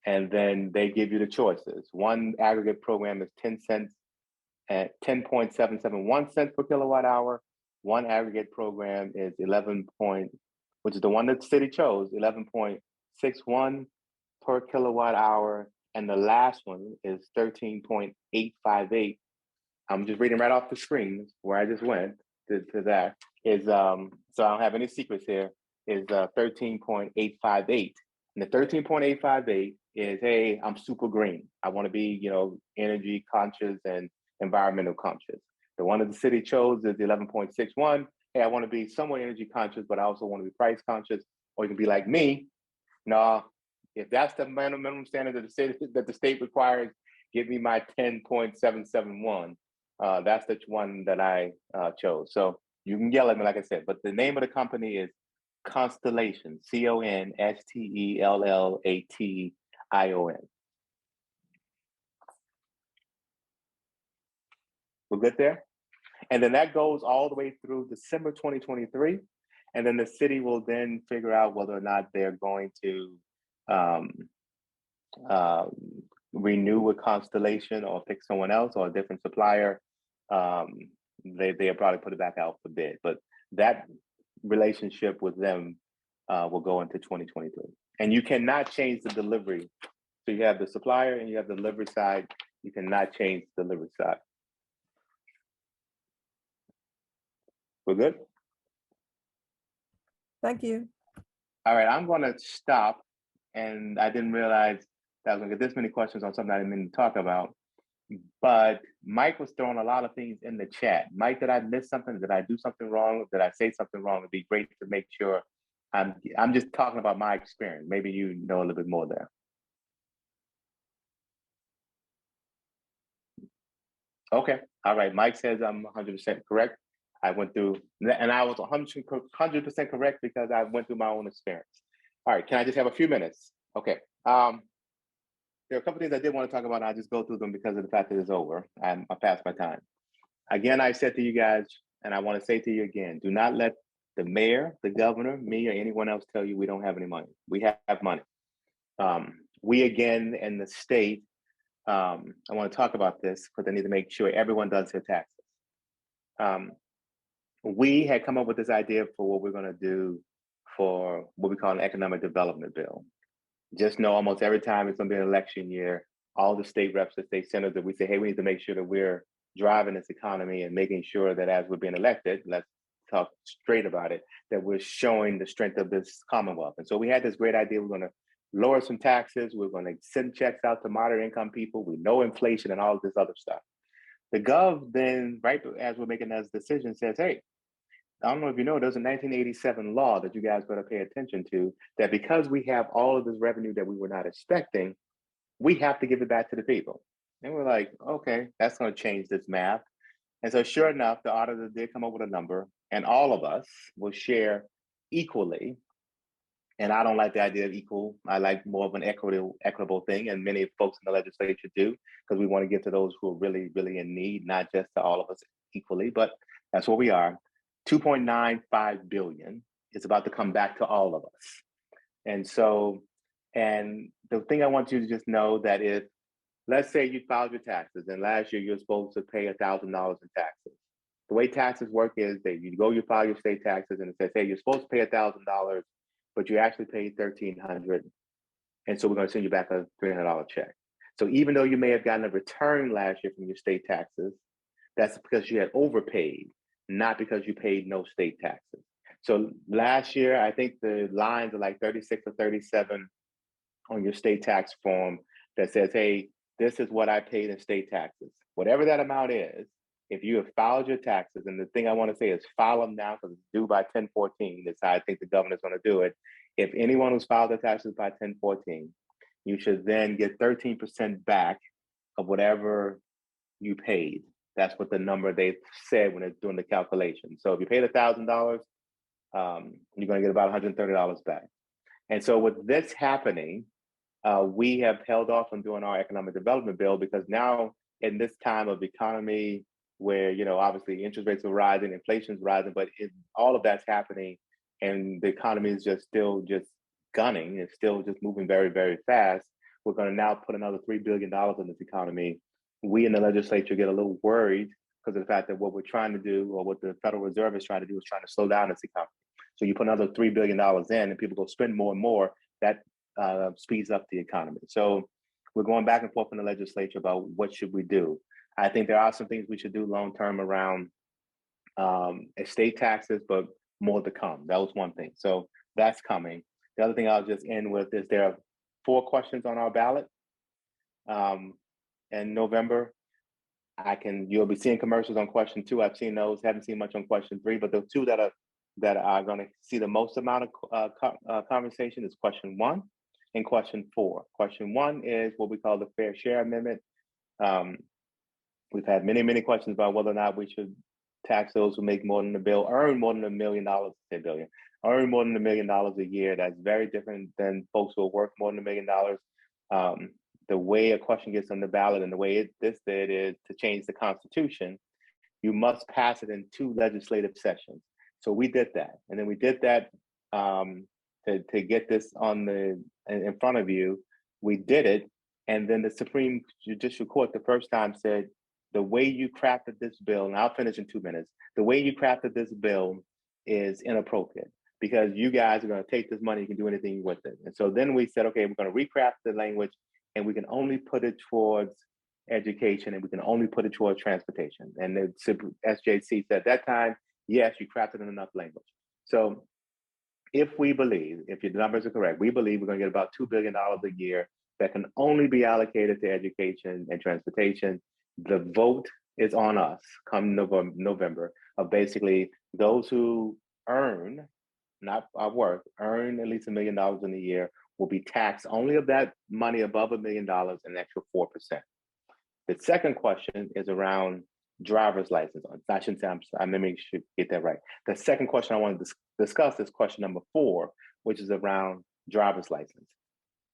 And then they give you the choices. One aggregate program is 10 cents at 10.771 cents per kilowatt hour. One aggregate program is 11 point, which is the one that the city chose, 11.61 per kilowatt hour. And the last one is 13.858. I'm just reading right off the screen where I just went to that. Is so I don't have any secrets here, is 13.858. And the 13.858 is, hey, I'm super green. I want to be, energy conscious and environmental conscious. The one that the city chose is 11.61. Hey, I want to be somewhat energy conscious, but I also want to be price conscious. Or you can be like me. No, if that's the minimum standard that the state requires, give me my 10.771. That's the one that I chose. So you can yell at me, like I said, but the name of the company is Constellation, Constellation. We're good there? And then that goes all the way through December 2023. And then the city will then figure out whether or not they're going to renew with Constellation or pick someone else or a different supplier. They'll probably put it back out for bid. But that relationship with them will go into 2023. And you cannot change the delivery. So you have the supplier and you have the delivery side. You cannot change the delivery side. We're good? Thank you. All right, I'm going to stop. And I didn't realize that I was going to get this many questions on something I didn't mean to talk about. But Mike was throwing a lot of things in the chat. Mike, did I miss something? Did I do something wrong? Did I say something wrong? It'd be great to make sure. I'm just talking about my experience. Maybe you know a little bit more there. Okay. All right. Mike says I'm 100% correct. I went through, and I was 100% correct because I went through my own experience. All right. Can I just have a few minutes? Okay. There are a couple things I did want to talk about. And I'll just go through them because of the fact that it's over. I passed my time. Again, I said to you guys, and I want to say to you again, do not let the mayor, the governor, me, or anyone else tell you we don't have any money. We have money. We, again, in the state, I want to talk about this because I need to make sure everyone does their taxes. We had come up with this idea for what we're going to do for what we call an economic development bill. Just know almost every time it's going to be an election year, all the state reps, the state senators, we say, hey, we need to make sure that we're driving this economy and making sure that as we're being elected, let's talk straight about it, that we're showing the strength of this Commonwealth. And so we had this great idea. We're going to lower some taxes. We're going to send checks out to moderate income people. We know inflation and all of this other stuff. The gov then, right as we're making that decision, says, hey, I don't know if you know, there's a 1987 law that you guys better pay attention to, that because we have all of this revenue that we were not expecting, we have to give it back to the people. And we're like, okay, that's going to change this math. And so sure enough, the auditor did come up with a number, and all of us will share equally. And I don't like the idea of equal. I like more of an equitable thing, and many folks in the legislature do, because we want to give to those who are really, really in need, not just to all of us equally, but that's where we are. 2.95 billion is about to come back to all of us. And so, and the thing I want you to just know that if, let's say you filed your taxes and last year you're supposed to pay $1,000 in taxes. The way taxes work is that you file your state taxes and it says, hey, you're supposed to pay $1,000, but you actually paid $1,300. And so we're going to send you back a $300 check. So even though you may have gotten a return last year from your state taxes, that's because you had overpaid, not because you paid no state taxes. So last year, I think the lines are like 36 or 37 on your state tax form that says, hey, this is what I paid in state taxes. Whatever that amount is, if you have filed your taxes, and the thing I want to say is file them now because it's due by 10/14. That's how I think the governor's going to do it. If anyone who's filed their taxes by 10/14, you should then get 13% back of whatever you paid. That's what the number they said when they're doing the calculation. So if you paid $1,000, you're going to get about $130 back. And so with this happening, we have held off on doing our economic development bill because now in this time of economy where, obviously interest rates are rising, inflation's rising, but all of that's happening and the economy is still gunning. It's still just moving very, very fast. we're going to now put another $3 billion in this economy. We in the legislature get a little worried because of the fact that what we're trying to do, or what the Federal Reserve is trying to do, is trying to slow down this economy. So you put another $3 billion in and people go spend more and more, that speeds up the economy. So we're going back and forth in the legislature about what should we do. I think there are some things we should do long-term around estate taxes, but more to come. That was one thing. So that's coming. The other thing I'll just end with is there are 4 questions on our ballot in November. You'll be seeing commercials on question 2. I've seen those, haven't seen much on question 3, but the 2 that are going to see the most amount of conversation is question 1 and question 4. Question 1 is what we call the fair share amendment. We've had many questions about whether or not we should tax those who make more than earn more than $1 million, earn more than $1 million a year. That's very different than folks who work more than $1 million. The way a question gets on the ballot and the way this did is to change the Constitution. You must pass it in 2 legislative sessions. So we did that, and then we did that to get this in front of you. We did it, and then the Supreme Judicial Court the first time said, the way you crafted this bill, and I'll finish in 2 minutes, the way you crafted this bill is inappropriate because you guys are going to take this money, you can do anything with it. And so then we said, okay, we're going to recraft the language, and we can only put it towards education, and we can only put it towards transportation. And the SJC said at that time, yes, you crafted in enough language. So if the numbers are correct, we believe we're going to get about $2 billion a year that can only be allocated to education and transportation. The vote is on us come November of basically those who earn, not work, earn at least $1 million in a year will be taxed only of that money above $1 million, an extra 4%. The second question is around driver's license. I shouldn't say, let me get that right. The second question I want to discuss is question number 4, which is around driver's license.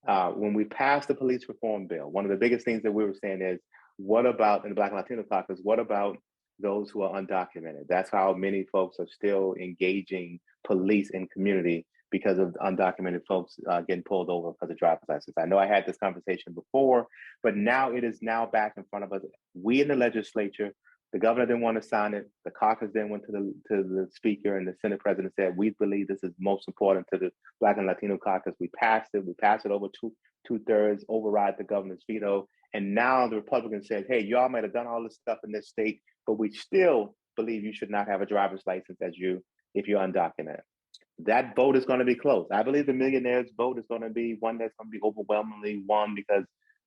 When we passed the police reform bill, one of the biggest things that we were saying is, what about, in the Black and Latino caucus, what about those who are undocumented? That's how many folks are still engaging police in community, because of undocumented folks getting pulled over because of driver's license. I know I had this conversation before, but now it is now back in front of us. We in the legislature, the governor didn't want to sign it. The caucus then went to the speaker, and the Senate president said, we believe this is most important to the Black and Latino caucus. We passed it. We passed it over 2/3, override the governor's veto. And now the Republicans said, hey, y'all might have done all this stuff in this state, but we still believe you should not have a driver's license if you're undocumented. That vote is going to be close. I believe the millionaires' vote is going to be one that's going to be overwhelmingly won because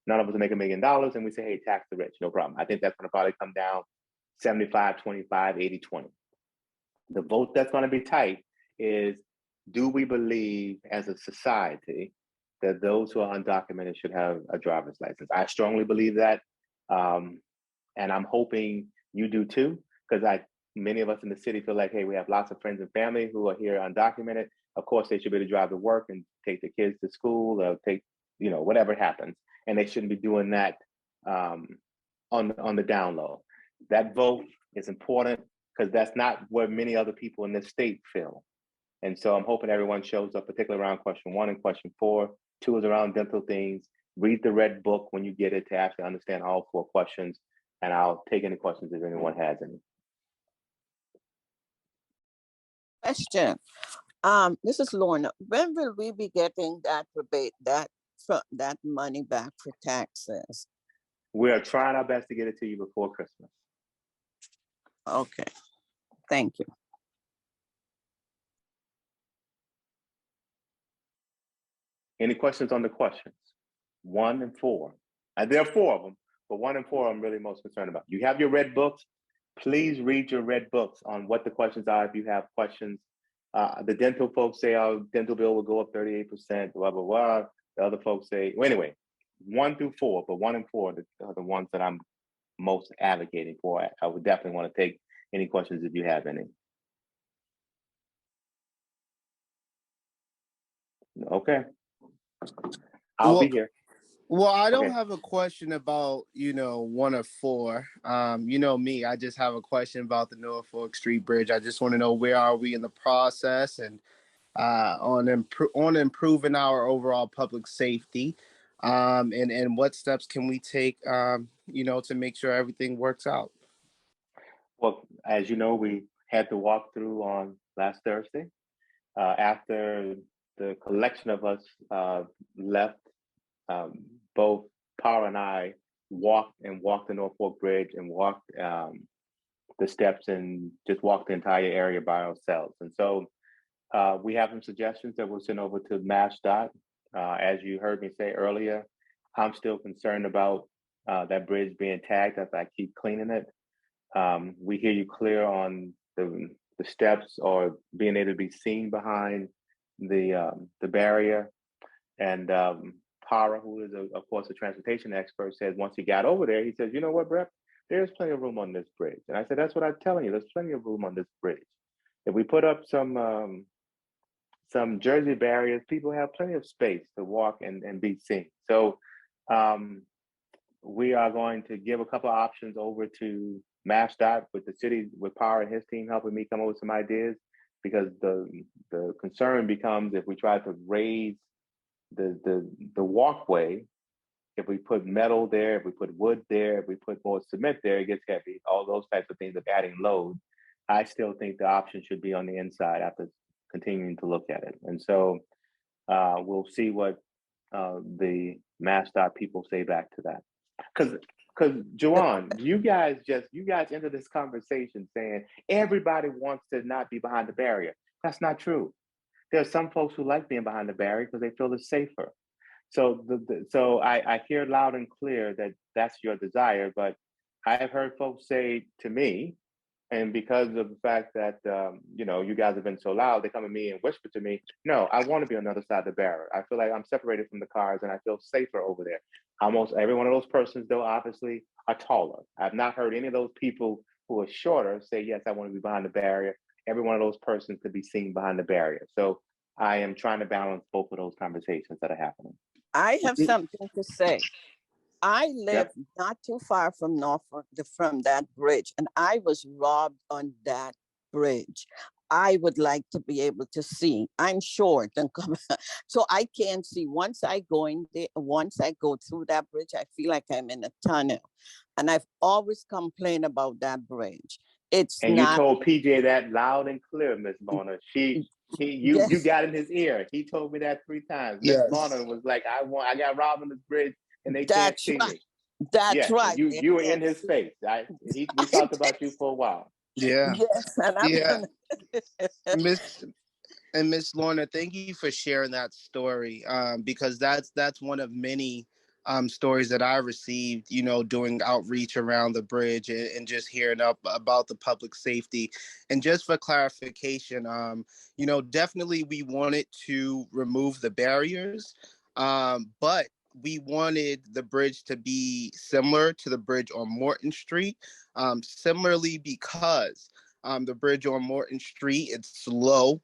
none of us make $1 million, and we say, hey, tax the rich, no problem. I think that's going to probably come down 75-25, 80-20. The vote that's going to be tight is, do we believe as a society that those who are undocumented should have a driver's license? I strongly believe that. And I'm hoping you do too, because many of us in the city feel like, hey, we have lots of friends and family who are here undocumented. Of course, they should be able to drive to work and take their kids to school, or take, whatever happens. And they shouldn't be doing that on the down low. That vote is important because that's not what many other people in this state feel. And so I'm hoping everyone shows up, particularly around question 1 and question 4. 2 is around dental things. Read the red book when you get it to actually understand all 4 questions. And I'll take any questions if anyone has any. Question. This is Lorna. When will we be getting that rebate, that money back for taxes? We are trying our best to get it to you before Christmas. Okay. Thank you. Any questions on the questions? 1 and 4. And there are 4 of them, but 1 and 4 I'm really most concerned about. You have your red books. Please read your red books on what the questions are if you have questions. The dental folks say, oh, dental bill will go up 38%, blah, blah, blah. The other folks say, well, anyway, 1 through 4, but 1 and 4 are the ones that I'm most advocating for. I would definitely want to take any questions if you have any. Okay. I'll be here. Well, I don't have a question about, 1 or 4. Me, I just have a question about the Norfolk Street Bridge. I just want to know, where are we in the process and on improving our overall public safety? And what steps can we take, to make sure everything works out? Well, as you know, we had the walkthrough on last Thursday. After the collection of us left, both Para and I walked the Norfolk Bridge and walked the steps and just walked the entire area by ourselves. And so we have some suggestions that we'll send over to MassDOT. As you heard me say earlier, I'm still concerned about that bridge being tagged as I keep cleaning it. We hear you clear on the steps or being able to be seen behind the barrier. And Para, who is of course a transportation expert, said once he got over there, he says, "You know what, Brett? There's plenty of room on this bridge." And I said, "That's what I'm telling you. There's plenty of room on this bridge. If we put up some Jersey barriers, people have plenty of space to walk and be seen." So we are going to give a couple of options over to MassDOT with the city, with Power and his team helping me come up with some ideas, because the concern becomes if we try to raise the walkway, if we put metal there, if we put wood there, if we put more cement there, it gets heavy. All those types of things of adding load. I still think the option should be on the inside after continuing to look at it. And so we'll see what the MassDOT people say back to that. Because Juwan, you guys entered this conversation saying everybody wants to not be behind the barrier. That's not true. There are some folks who like being behind the barrier because they feel it's safer. So so I hear loud and clear that that's your desire, but I have heard folks say to me, and because of the fact that you guys have been so loud, they come to me and whisper to me, "No, I want to be on the other side of the barrier. I feel like I'm separated from the cars and I feel safer over there." Almost every one of those persons, though, obviously are taller. I've not heard any of those people who are shorter say, "Yes, I want to be behind the barrier." Every one of those persons could be seen behind the barrier. So I am trying to balance both of those conversations that are happening. I have something to say. I live Yep. not too far from Norfolk, from that bridge, and I was robbed on that bridge. I would like to be able to see. I'm short and so I can't see. Once I go in there, once I go through that bridge, I feel like I'm in a tunnel. And I've always complained about that bridge. It's And you not. told PJ that loud and clear, Miss Lorna. You Yes, got in his ear. He told me that 3 times. Miss Yes, Lorna was like, I got robbed on this bridge and they can't that's see right. me. That's Yes, right. They you were in can't his see. face. We talked about you for a while. yeah, Yes, and I'm yeah. gonna. Miss Lorna, thank you for sharing that story, because that's one of many stories that I received, doing outreach around the bridge and just hearing up about the public safety. And just for clarification, definitely we wanted to remove the barriers, but we wanted the bridge to be similar to the bridge on Morton Street, similarly because the bridge on Morton Street, it's low.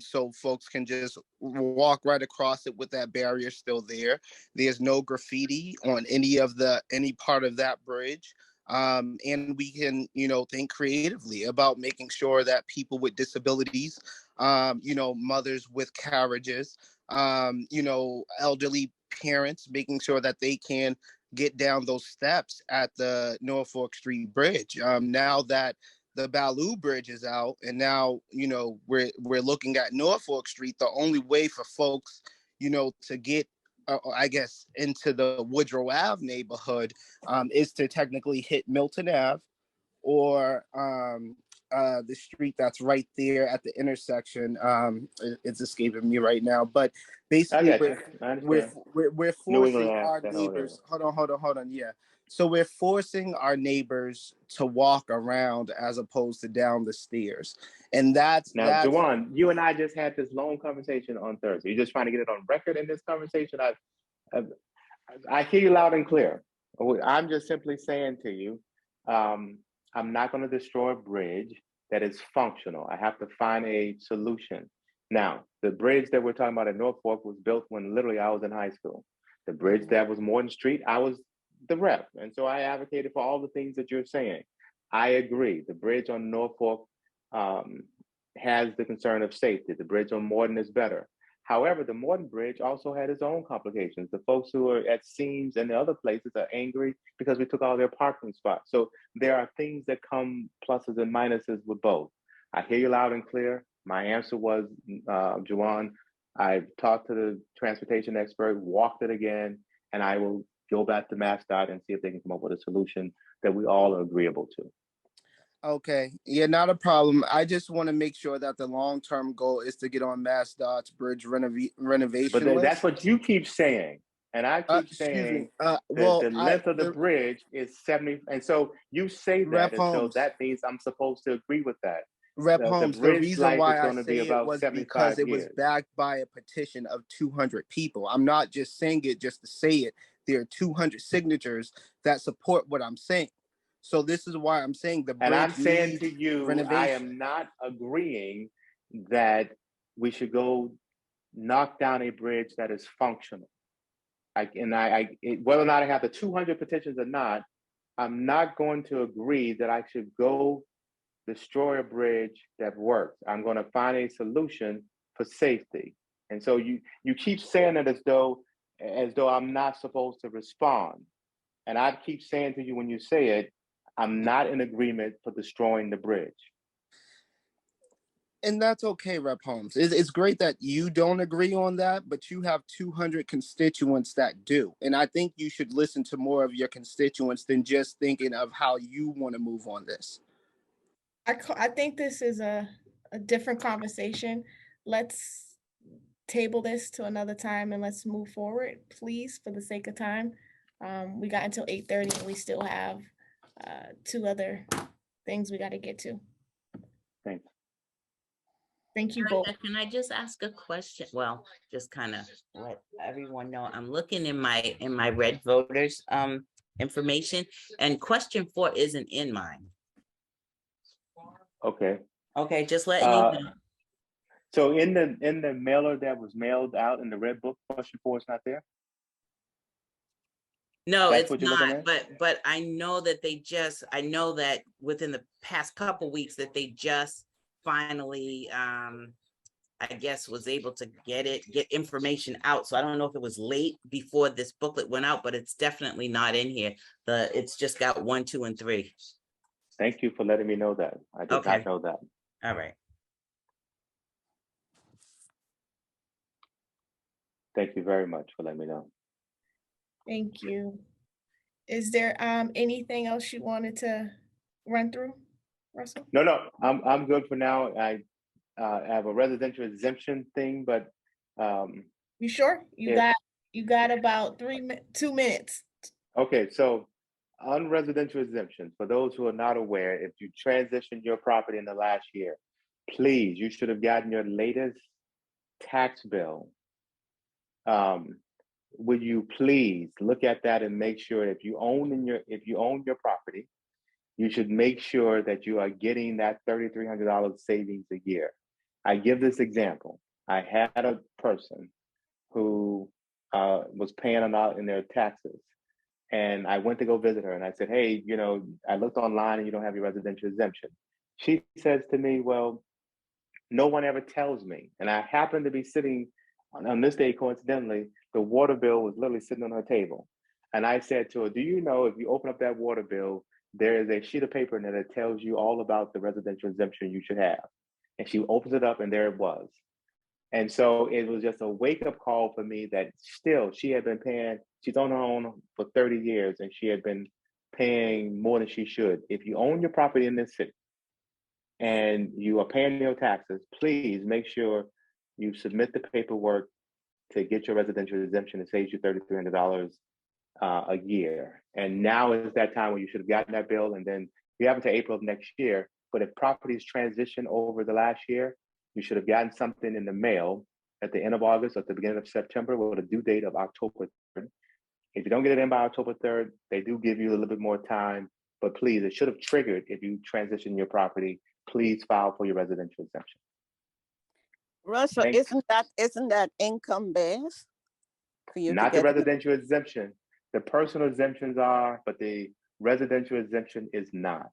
So folks can just walk right across it with that barrier still there. There's no graffiti on any part of that bridge. And we can, think creatively about making sure that people with disabilities, mothers with carriages, elderly parents, making sure that they can get down those steps at the Norfolk Street Bridge. Now that the Baloo Bridge is out, and now we're looking at Norfolk Street. The only way for folks, to get, I guess, into the Woodrow Ave neighborhood, is to technically hit Milton Ave, or the street that's right there at the intersection. It's escaping me right now, but I basically got you. I understand. we're New England forcing Ave, our that whole area. neighbors. Hold on. Yeah. So we're forcing our neighbors to walk around as opposed to down the stairs. And that's Now, Jawan, you and I just had this long conversation on Thursday. You're just trying to get it on record in this conversation. I hear you loud and clear. I'm just simply saying to you, I'm not going to destroy a bridge that is functional. I have to find a solution. Now, the bridge that we're talking about at Norfolk was built when literally I was in high school. The bridge that was Morton Street, I was the rep. And so I advocated for all the things that you're saying. I agree. The bridge on Norfolk has the concern of safety. The bridge on Morton is better. However, the Morton Bridge also had its own complications. The folks who are at Seams and the other places are angry because we took all their parking spots. So there are things that come pluses and minuses with both. I hear you loud and clear. My answer was, Juwan, I've talked to the transportation expert, walked it again, and I will go back to MassDOT and see if they can come up with a solution that we all are agreeable to. Okay, yeah, not a problem. I just want to make sure that the long-term goal is to get on MassDOT's bridge renovation But list. that's what you keep saying. And I keep saying that the length of the bridge is 70. And so you say that, and so that means I'm supposed to agree with that. Rep Holmes, the reason why I say it was because it was backed by a petition of 200 people. I'm not just saying it just to say it. There are 200 signatures that support what I'm saying. So this is why I'm saying the bridge and I'm saying to needs you, renovation. I am not agreeing that we should go knock down a bridge that is functional. Whether or not I have the 200 petitions or not, I'm not going to agree that I should go destroy a bridge that works. I'm going to find a solution for safety. And so you keep saying it as though I'm not supposed to respond. And I keep saying to you when you say it, I'm not in agreement for destroying the bridge. And that's okay, Rep Holmes. It's great that you don't agree on that, but you have 200 constituents that do. And I think you should listen to more of your constituents than just thinking of how you want to move on this. I think this is a different conversation. Let's table this to another time and let's move forward, please, for the sake of time. We got until 8:30 and we still have 2 other things we got to get to. Thanks. Thank you both. Can I just ask a question? Well, just kind of let everyone know. I'm looking in my red voters information, and question 4 isn't in mine. Okay. Okay, just letting you know. So in the mailer that was mailed out in the red book, question 4 is not there? No, it's not, but I know that I know that within the past couple weeks that they just finally I guess was able to get information out. So I don't know if it was late before this booklet went out, but it's definitely not in here. It's just got 1, 2, and 3. Thank you for letting me know that. I did not know that. All right. Thank you very much for letting me know. Thank you. Is there anything else you wanted to run through, Russell? No, I'm good for now. I have a residential exemption thing, but you sure? You got about 2 minutes. Okay, so on residential exemptions, for those who are not aware, if you transitioned your property in the last year, please, you should have gotten your latest tax bill. Would you please look at that and make sure if you own your property, you should make sure that you are getting that $3,300 savings a year. I give this example. I had a person who was paying a lot in their taxes. And I went to go visit her and I said, hey, I looked online and you don't have your residential exemption. She says to me, well, no one ever tells me. And I happened to be sitting on this day, coincidentally, the water bill was literally sitting on her table. And I said to her, do you know if you open up that water bill, there is a sheet of paper in there that tells you all about the residential exemption you should have. And she opens it up and there it was. And so it was just a wake-up call for me that still she had been paying, she's on her own for 30 years and she had been paying more than she should. If you own your property in this city and you are paying your taxes, please make sure you submit the paperwork to get your residential exemption. It saves you $3,300 a year. And now is that time when you should have gotten that bill, and then you have until April of next year. But if properties transition over the last year, you should have gotten something in the mail at the end of August or at the beginning of September with a due date of October 3rd. If you don't get it in by October 3rd, they do give you a little bit more time, but please, it should have triggered if you transition your property. Please file for your residential exemption. Russell, isn't that income based? Not the residential exemption. The personal exemptions are, but the residential exemption is not.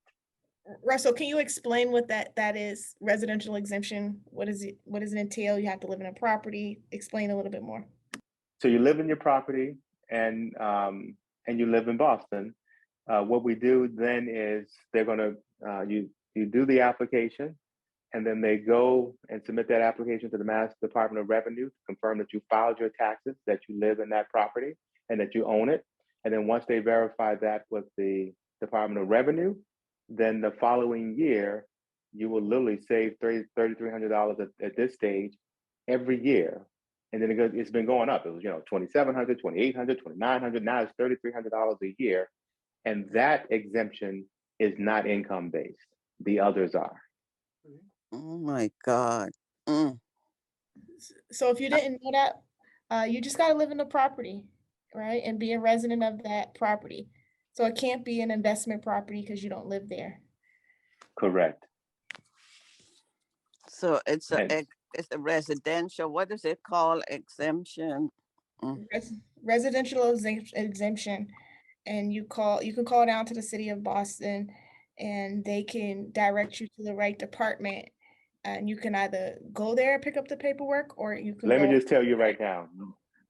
Russell, can you explain what that is? Residential exemption? What is it? What does it entail? You have to live in a property. Explain a little bit more. So you live in your property and you live in Boston. What we do then is they're gonna you do the application, and then they go and submit that application to the Mass Department of Revenue to confirm that you filed your taxes, that you live in that property, and that you own it. And then once they verify that with the Department of Revenue, then the following year, you will literally save $3,300 at this stage every year. And then it's been going up. It was, $2,700, $2,800, $2,900. Now it's $3,300 a year. And that exemption is not income based. The others are. Oh my God. Mm. So if you didn't know that, you just gotta live in the property, right? And be a resident of that property. So it can't be an investment property because you don't live there. Correct. So it's And a residential, what is it called? Exemption? Mm. Residential exemption. And you can call down to the city of Boston and they can direct you to the right department. And you can either go there and pick up the paperwork, or you can let me go. just tell you right now,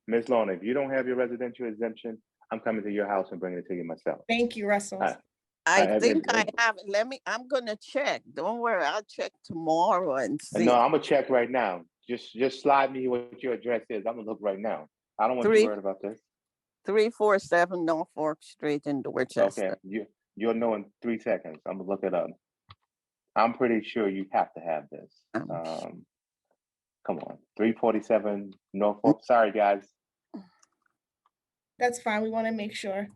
Ms. Lorna, if you don't have your residential exemption, I'm coming to your house and bringing it to you myself. Thank you, Russell. I think I have it. I'm gonna check. Don't worry, I'll check tomorrow and see. No, I'm gonna check right now. Just slide me what your address is. I'm gonna look right now. I don't want you worried about this. 347 Norfolk Street in Dorchester. Okay, you'll know in 3 seconds. I'm gonna look it up. I'm pretty sure you have to have this. Come on, 347 Norfolk. Sorry, guys. That's fine. We want to make sure.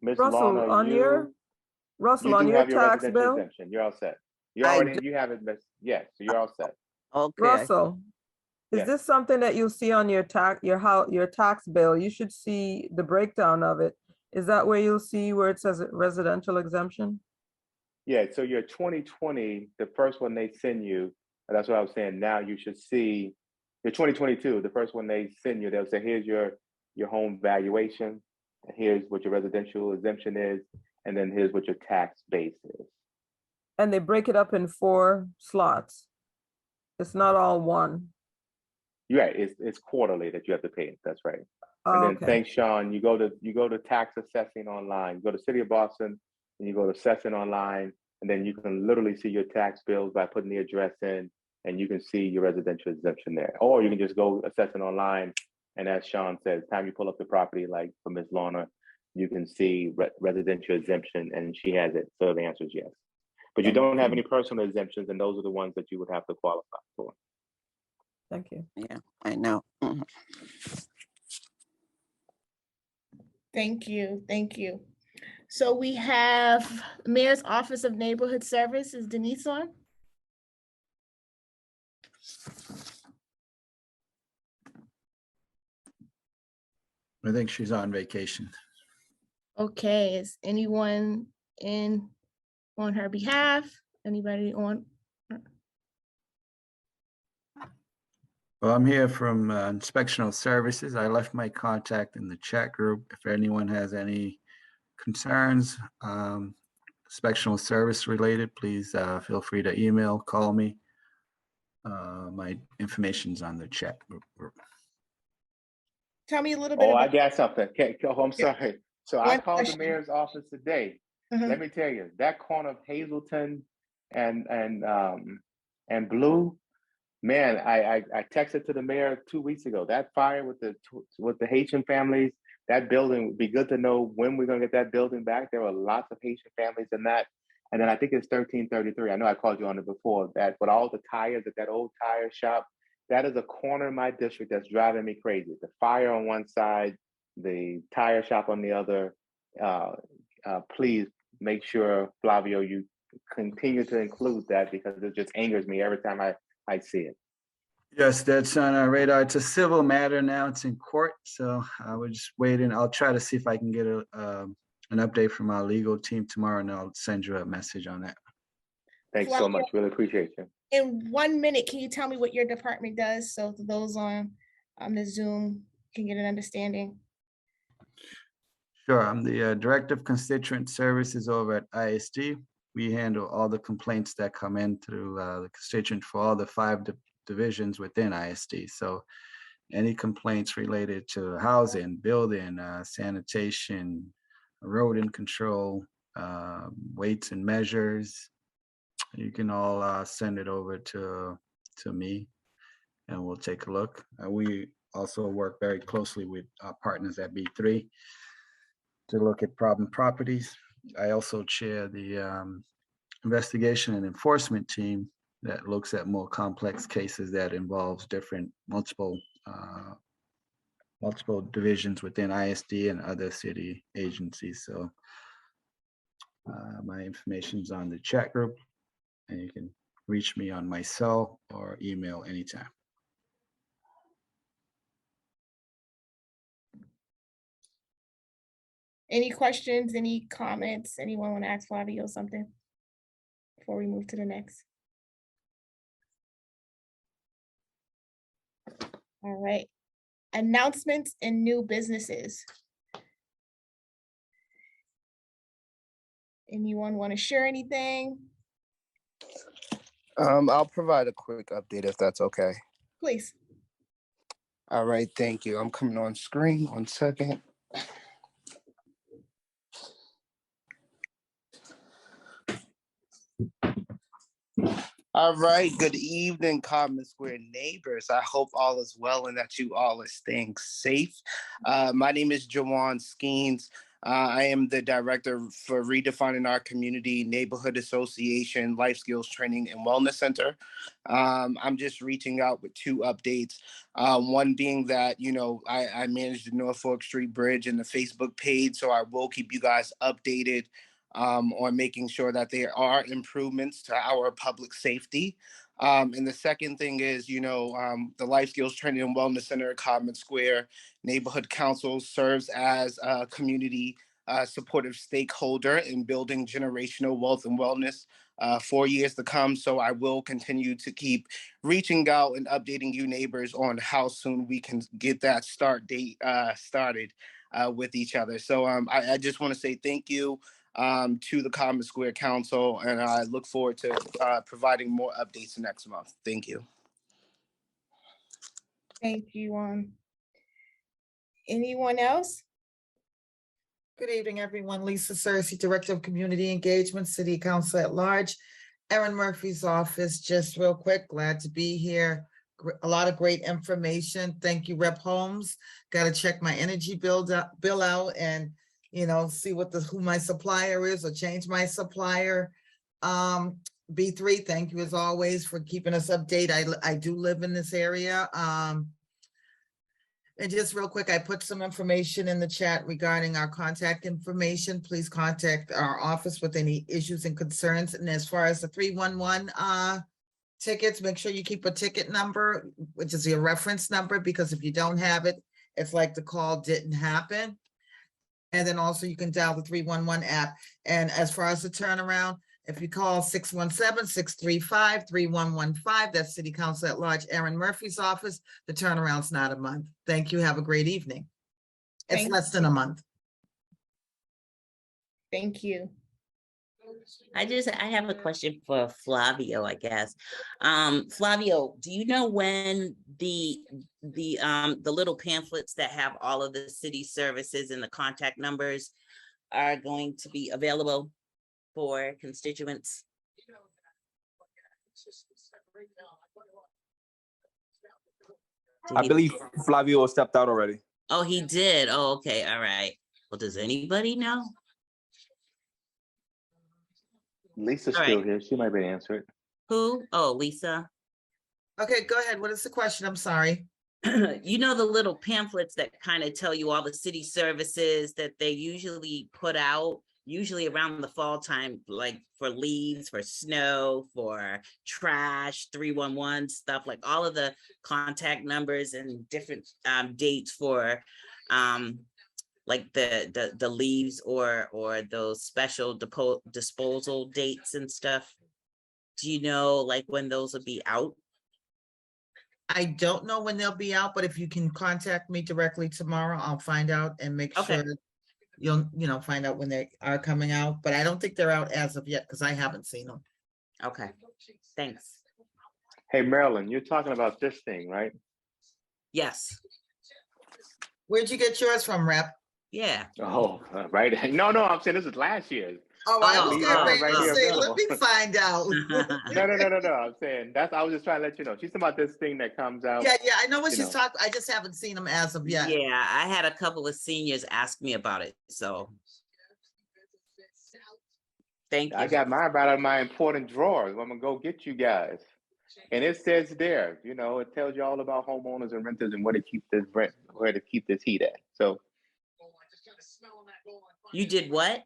Miss Russell, Lorna, on your tax residential bill, exemption. You're all set. You have it, Miss. Yes, so you're all set. Okay. Russell, is Yes. this something that you'll see on your tax bill? You should see the breakdown of it. Is that where you'll see where it says residential exemption? Yeah, so your 2020, the first one they send you, that's what I was saying. Now you should see your 2022, the first one they send you, they'll say, here's your home valuation, here's what your residential exemption is, and then here's what your tax base is. And they break it up in 4 slots. It's not all one. Yeah, it's quarterly that you have to pay it. That's right. Oh, And then okay. thanks, Shawn. You go to tax assessing online. You go to City of Boston and you go to assessing online, and then you can literally see your tax bills by putting the address in, and you can see your residential exemption there. Or you can just go assessing online, and as Shawn says, time you pull up the property, like for Ms. Lorna, you can see residential exemption, and she has it. So the answer is yes. But you don't have any personal exemptions, and those are the ones that you would have to qualify for. Thank you. Yeah, I know. Mhm. Thank you. Thank you. So we have Mayor's Office of Neighborhood Service. Is Denise on? I think she's on vacation. Okay, is anyone on her behalf? Anybody on? Well, I'm here from Inspectional Services. I left my contact in the chat group. If anyone has any concerns, inspectional service related, please feel free to email, call me. My information's on the chat group. Tell me a little bit Oh, I about. got something. I'm sorry. So I One called the question. mayor's office today. Let me tell you, that corner of Hazelton and Blue, man, I texted to the mayor 2 weeks ago. That fire with the Haitian families, that building would be good to know when we're gonna get that building back. There were lots of Haitian families in that. And then I think it's 1333. I know I called you on it before, that with all the tires at that old tire shop, that is a corner of my district that's driving me crazy. The fire on one side, the tire shop on the other. Please make sure, Flavio, you continue to include that, because it just angers me every time I see it. Yes, that's on our radar. It's a civil matter now. It's in court, so we're just waiting. I'll try to see if I can get an update from our legal team tomorrow, and I'll send you a message on that. Thanks so much. Really appreciate you. In 1 minute, can you tell me what your department does so those on the Zoom can get an understanding? Sure, I'm the Director of Constituent Services over at ISD. we handle all the complaints that come in through the constituent for all the 5 divisions within ISD. So any complaints related to housing, building, sanitation, rodent control, weights and measures, you can all send it over to me, and we'll take a look. We also work very closely with our partners at B3 to look at problem properties. I also chair the investigation and enforcement team that looks at more complex cases that involves multiple divisions within ISD and other city agencies. So my information's on the chat group, and you can reach me on my cell or email anytime. Any questions, any comments? Anyone want to ask Flavio something before we move to the next? All right. Announcements and new businesses. Anyone want to share anything? I'll provide a quick update if that's okay. Please. All right, thank you. I'm coming on screen. 1 second. All right, good evening, Codman Square neighbors. I hope all is well and that you all are staying safe. My name is Jawan Skeens. I am the director for Redefining Our Community Neighborhood Association Life Skills Training and Wellness Center. I'm just reaching out with 2 updates. One being that, I manage the Norfolk Street Bridge and the Facebook page, so I will keep you guys updated on making sure that there are improvements to our public safety. And the second thing is, the Life Skills Training and Wellness Center at Codman Square Neighborhood Council serves as a community supportive stakeholder in building generational wealth and wellness for years to come. So I will continue to keep reaching out and updating you neighbors on how soon we can get that start date started with each other. So I just want to say thank you to the Codman Square Council, and I look forward to providing more updates next month. Thank you. Thank you. Anyone else? Good evening, everyone. Lisa Searcy, Director of Community Engagement, City Council at Large. Erin Murphy's office, just real quick, glad to be here. A lot of great information. Thank you, Rep Holmes. Got to check my energy bill out and see who my supplier is or change my supplier. B3, thank you as always for keeping us updated. I do live in this area. And just real quick, I put some information in the chat regarding our contact information. Please contact our office with any issues and concerns. And as far as the 311 tickets, make sure you keep a ticket number, which is your reference number, because if you don't have it, it's like the call didn't happen. And then also you can dial the 311 app. And as far as the turnaround, if you call 617-635-3115, that's City Council at Large, Erin Murphy's office, the turnaround's not a month. Thank you. Have a great evening. It's less than a month. Thank you. I have a question for Flavio, I guess. Flavio, do you know when the little pamphlets that have all of the city services and the contact numbers are going to be available for constituents? I believe Flavio stepped out already. Oh, he did. Oh, okay. All right. Well, does anybody know? Lisa's still here. She might be able to answer it. Who? Oh, Lisa. Okay, go ahead. What is the question? I'm sorry. You know, the little pamphlets that kind of tell you all the city services that they usually put out, usually around the fall time, like for leaves, for snow, for trash, 311 stuff, like all of the contact numbers and different dates for like the leaves or those special disposal dates and stuff. Do you know like when those will be out? I don't know when they'll be out, but if you can contact me directly tomorrow, I'll find out and make sure you'll, find out when they are coming out, but I don't think they're out as of yet because I haven't seen them. Okay, thanks. Hey, Marilyn, you're talking about this thing, right? Yes, Where'd you get yours from, Rep? yeah. Oh, right. No, I'm saying this is last year's. Oh, I was Oh, getting ready right to here say, available. let me find out. No. I'm saying I was just trying to let you know. She's talking about this thing that comes out. Yeah, I know what you she's know. talking, I just haven't seen them as of yet. Yeah, I had a couple of seniors ask me about it, so. Thank you. I got mine right out of my important drawers. I'm gonna go get you guys. And it says there, it tells you all about homeowners and renters and where to keep this rent, where to keep this heat at. So You did what?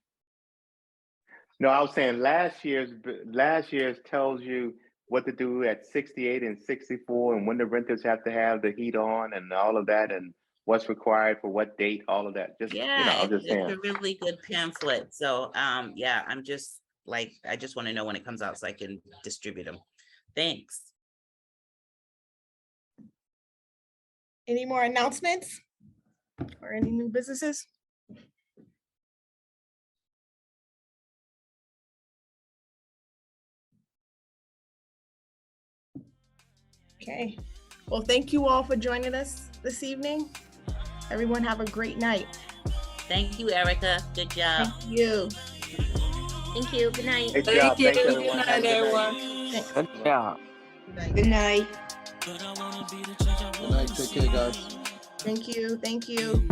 no, I was saying last year's tells you what to do at 68 and 64 and when the renters have to have the heat on and all of that and what's required for what date, all of that. Just, Yeah, I was just it's saying. a really good pamphlet. So, yeah, I'm just like, I just want to know when it comes out so I can distribute them. Thanks. Any more announcements or any new businesses? Okay, well, thank you all for joining us this evening. Everyone have a great night. Thank you, Erica. Good job. Thank you. Thank you. Good night. Great job. Thanks, everyone. Have a good night. Thanks. Yeah. Good night. Good night. Take care, guys. Thank you.